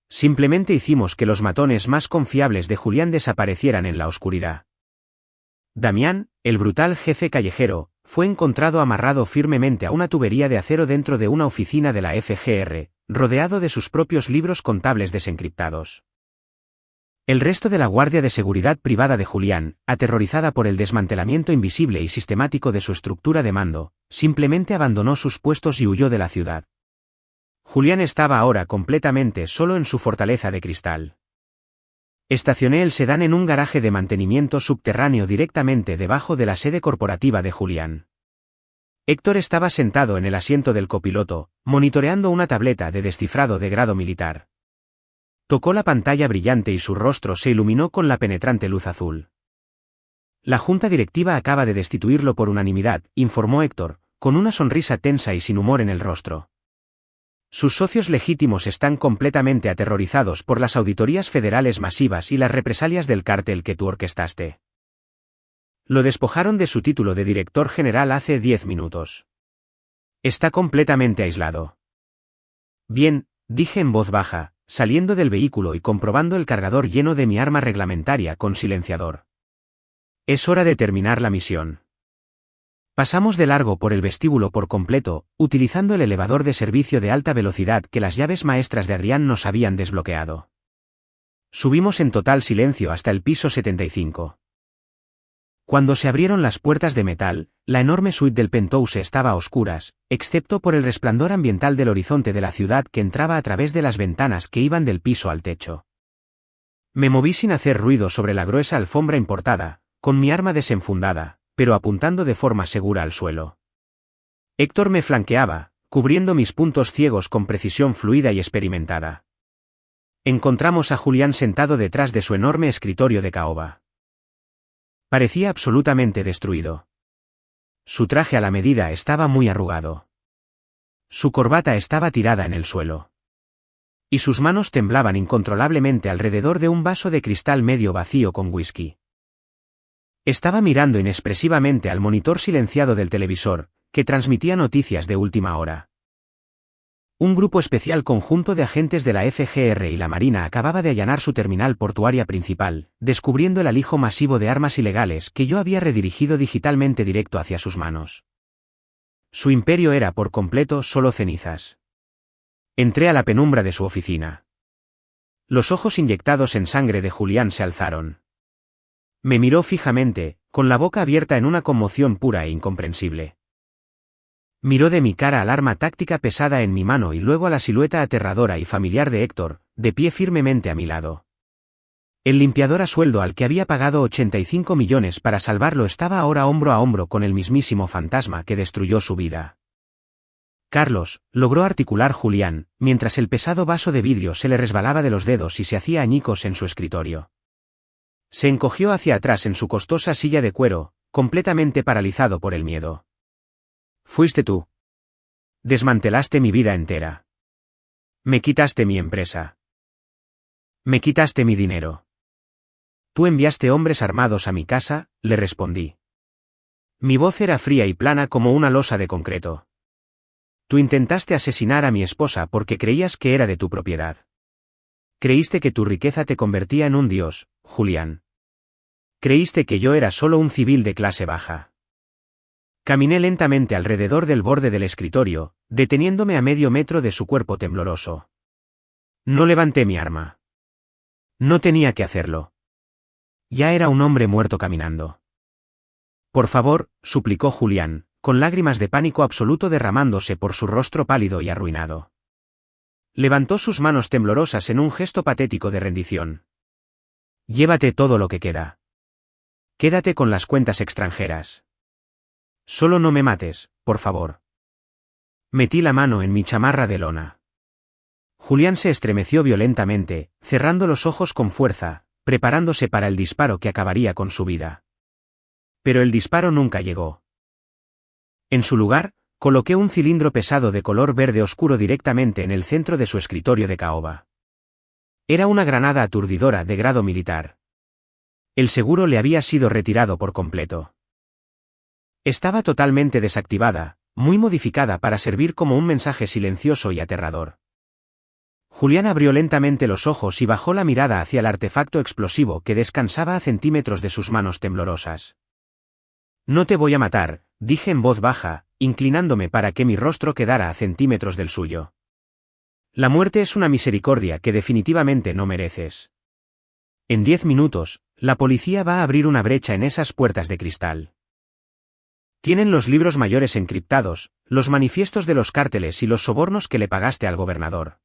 Simplemente hicimos que los matones más confiables de Julián desaparecieran en la oscuridad. Damián, el brutal jefe callejero, fue encontrado amarrado firmemente a una tubería de acero dentro de una oficina de la FGR, rodeado de sus propios libros contables desencriptados. El resto de la guardia de seguridad privada de Julián, aterrorizada por el desmantelamiento invisible y sistemático de su estructura de mando, simplemente abandonó sus puestos y huyó de la ciudad. Julián estaba ahora completamente solo en su fortaleza de cristal. Estacioné el sedán en un garaje de mantenimiento subterráneo directamente debajo de la sede corporativa de Julián. Héctor estaba sentado en el asiento del copiloto, monitoreando una tableta de descifrado de grado militar. Tocó la pantalla brillante y su rostro se iluminó con la penetrante luz azul. La junta directiva acaba de destituirlo por unanimidad, informó Héctor, con una sonrisa tensa y sin humor en el rostro. Sus socios legítimos están completamente aterrorizados por las auditorías federales masivas y las represalias del cártel que tú orquestaste. Lo despojaron de su título de director general hace 10 minutos. Está completamente aislado. Bien, dije en voz baja, saliendo del vehículo y comprobando el cargador lleno de mi arma reglamentaria con silenciador. Es hora de terminar la misión. Pasamos de largo por el vestíbulo por completo, utilizando el elevador de servicio de alta velocidad que las llaves maestras de Adrián nos habían desbloqueado. Subimos en total silencio hasta el piso 75. Cuando se abrieron las puertas de metal, la enorme suite del penthouse estaba a oscuras, excepto por el resplandor ambiental del horizonte de la ciudad que entraba a través de las ventanas que iban del piso al techo. Me moví sin hacer ruido sobre la gruesa alfombra importada, con mi arma desenfundada, pero apuntando de forma segura al suelo. Héctor me flanqueaba, cubriendo mis puntos ciegos con precisión fluida y experimentada. Encontramos a Julián sentado detrás de su enorme escritorio de caoba. Parecía absolutamente destruido. Su traje a la medida estaba muy arrugado. Su corbata estaba tirada en el suelo. Y sus manos temblaban incontrolablemente alrededor de un vaso de cristal medio vacío con whisky. Estaba mirando inexpresivamente al monitor silenciado del televisor, que transmitía noticias de última hora. Un grupo especial conjunto de agentes de la FGR y la Marina acababa de allanar su terminal portuaria principal, descubriendo el alijo masivo de armas ilegales que yo había redirigido digitalmente directo hacia sus manos. Su imperio era por completo solo cenizas. Entré a la penumbra de su oficina. Los ojos inyectados en sangre de Julián se alzaron. Me miró fijamente, con la boca abierta en una conmoción pura e incomprensible. Miró de mi cara al arma táctica pesada en mi mano y luego a la silueta aterradora y familiar de Héctor, de pie firmemente a mi lado. El limpiador a sueldo al que había pagado 85 millones para salvarlo estaba ahora hombro a hombro con el mismísimo fantasma que destruyó su vida. Carlos, logró articular Julián, mientras el pesado vaso de vidrio se le resbalaba de los dedos y se hacía añicos en su escritorio. Se encogió hacia atrás en su costosa silla de cuero, completamente paralizado por el miedo. Fuiste tú. Desmantelaste mi vida entera. Me quitaste mi empresa. Me quitaste mi dinero. Tú enviaste hombres armados a mi casa, le respondí. Mi voz era fría y plana como una losa de concreto. Tú intentaste asesinar a mi esposa porque creías que era de tu propiedad. Creíste que tu riqueza te convertía en un dios, Julián. Creíste que yo era solo un civil de clase baja. Caminé lentamente alrededor del borde del escritorio, deteniéndome a medio metro de su cuerpo tembloroso. No levanté mi arma. No tenía que hacerlo. Ya era un hombre muerto caminando. Por favor, suplicó Julián, con lágrimas de pánico absoluto derramándose por su rostro pálido y arruinado. Levantó sus manos temblorosas en un gesto patético de rendición. Llévate todo lo que queda. Quédate con las cuentas extranjeras. Solo no me mates, por favor. Metí la mano en mi chamarra de lona. Julián se estremeció violentamente, cerrando los ojos con fuerza, preparándose para el disparo que acabaría con su vida. Pero el disparo nunca llegó. En su lugar, coloqué un cilindro pesado de color verde oscuro directamente en el centro de su escritorio de caoba. Era una granada aturdidora de grado militar. El seguro le había sido retirado por completo. Estaba totalmente desactivada, muy modificada para servir como un mensaje silencioso y aterrador. Julián abrió lentamente los ojos y bajó la mirada hacia el artefacto explosivo que descansaba a centímetros de sus manos temblorosas. No te voy a matar, dije en voz baja, inclinándome para que mi rostro quedara a centímetros del suyo. La muerte es una misericordia que definitivamente no mereces. En 10 minutos, la policía va a abrir una brecha en esas puertas de cristal. Tienen los libros mayores encriptados, los manifiestos de los cárteles y los sobornos que le pagaste al gobernador.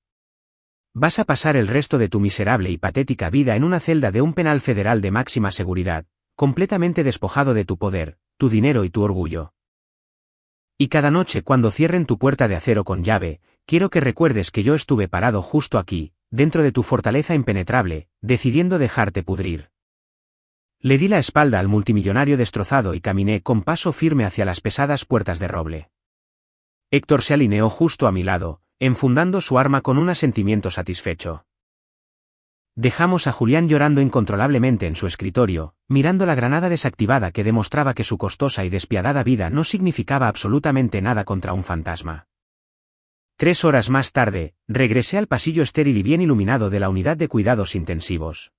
Vas a pasar el resto de tu miserable y patética vida en una celda de un penal federal de máxima seguridad, completamente despojado de tu poder, tu dinero y tu orgullo. Y cada noche cuando cierren tu puerta de acero con llave, quiero que recuerdes que yo estuve parado justo aquí, dentro de tu fortaleza impenetrable, decidiendo dejarte pudrir. Le di la espalda al multimillonario destrozado y caminé con paso firme hacia las pesadas puertas de roble. Héctor se alineó justo a mi lado, enfundando su arma con un asentimiento satisfecho. Dejamos a Julián llorando incontrolablemente en su escritorio, mirando la granada desactivada que demostraba que su costosa y despiadada vida no significaba absolutamente nada contra un fantasma. 3 horas más tarde, regresé al pasillo estéril y bien iluminado de la unidad de cuidados intensivos.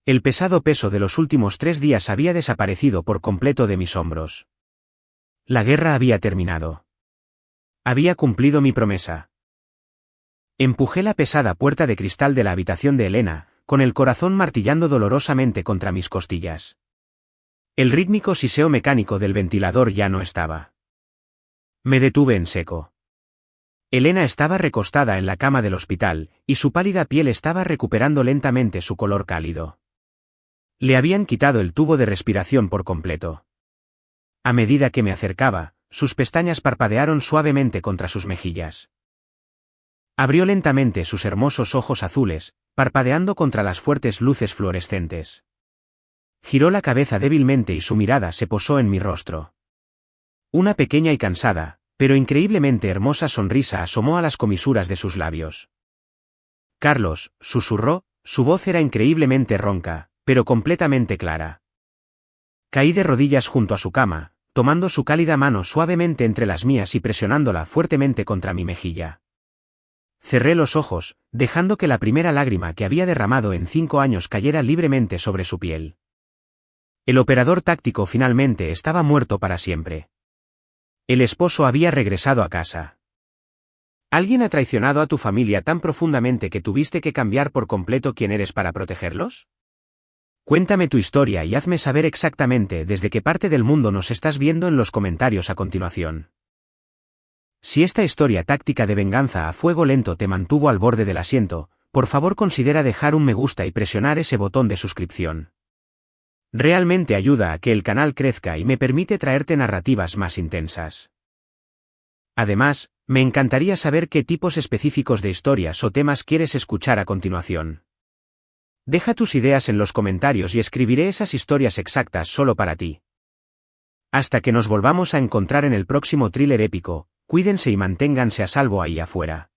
El pesado peso de los últimos 3 días había desaparecido por completo de mis hombros. La guerra había terminado. Había cumplido mi promesa. Empujé la pesada puerta de cristal de la habitación de Elena, con el corazón martillando dolorosamente contra mis costillas. El rítmico siseo mecánico del ventilador ya no estaba. Me detuve en seco. Elena estaba recostada en la cama del hospital, y su pálida piel estaba recuperando lentamente su color cálido. Le habían quitado el tubo de respiración por completo. A medida que me acercaba, sus pestañas parpadearon suavemente contra sus mejillas. Abrió lentamente sus hermosos ojos azules, parpadeando contra las fuertes luces fluorescentes. Giró la cabeza débilmente y su mirada se posó en mi rostro. Una pequeña y cansada, pero increíblemente hermosa sonrisa asomó a las comisuras de sus labios. Carlos, susurró, su voz era increíblemente ronca, pero completamente clara. Caí de rodillas junto a su cama, tomando su cálida mano suavemente entre las mías y presionándola fuertemente contra mi mejilla. Cerré los ojos, dejando que la primera lágrima que había derramado en 5 años cayera libremente sobre su piel. El operador táctico finalmente estaba muerto para siempre. El esposo había regresado a casa. ¿Alguien ha traicionado a tu familia tan profundamente que tuviste que cambiar por completo quién eres para protegerlos? Cuéntame tu historia y hazme saber exactamente desde qué parte del mundo nos estás viendo en los comentarios a continuación. Si esta historia táctica de venganza a fuego lento te mantuvo al borde del asiento, por favor considera dejar un me gusta y presionar ese botón de suscripción. Realmente ayuda a que el canal crezca y me permite traerte narrativas más intensas. Además, me encantaría saber qué tipos específicos de historias o temas quieres escuchar a continuación. Deja tus ideas en los comentarios y escribiré esas historias exactas solo para ti. Hasta que nos volvamos a encontrar en el próximo thriller épico, cuídense y manténganse a salvo ahí afuera.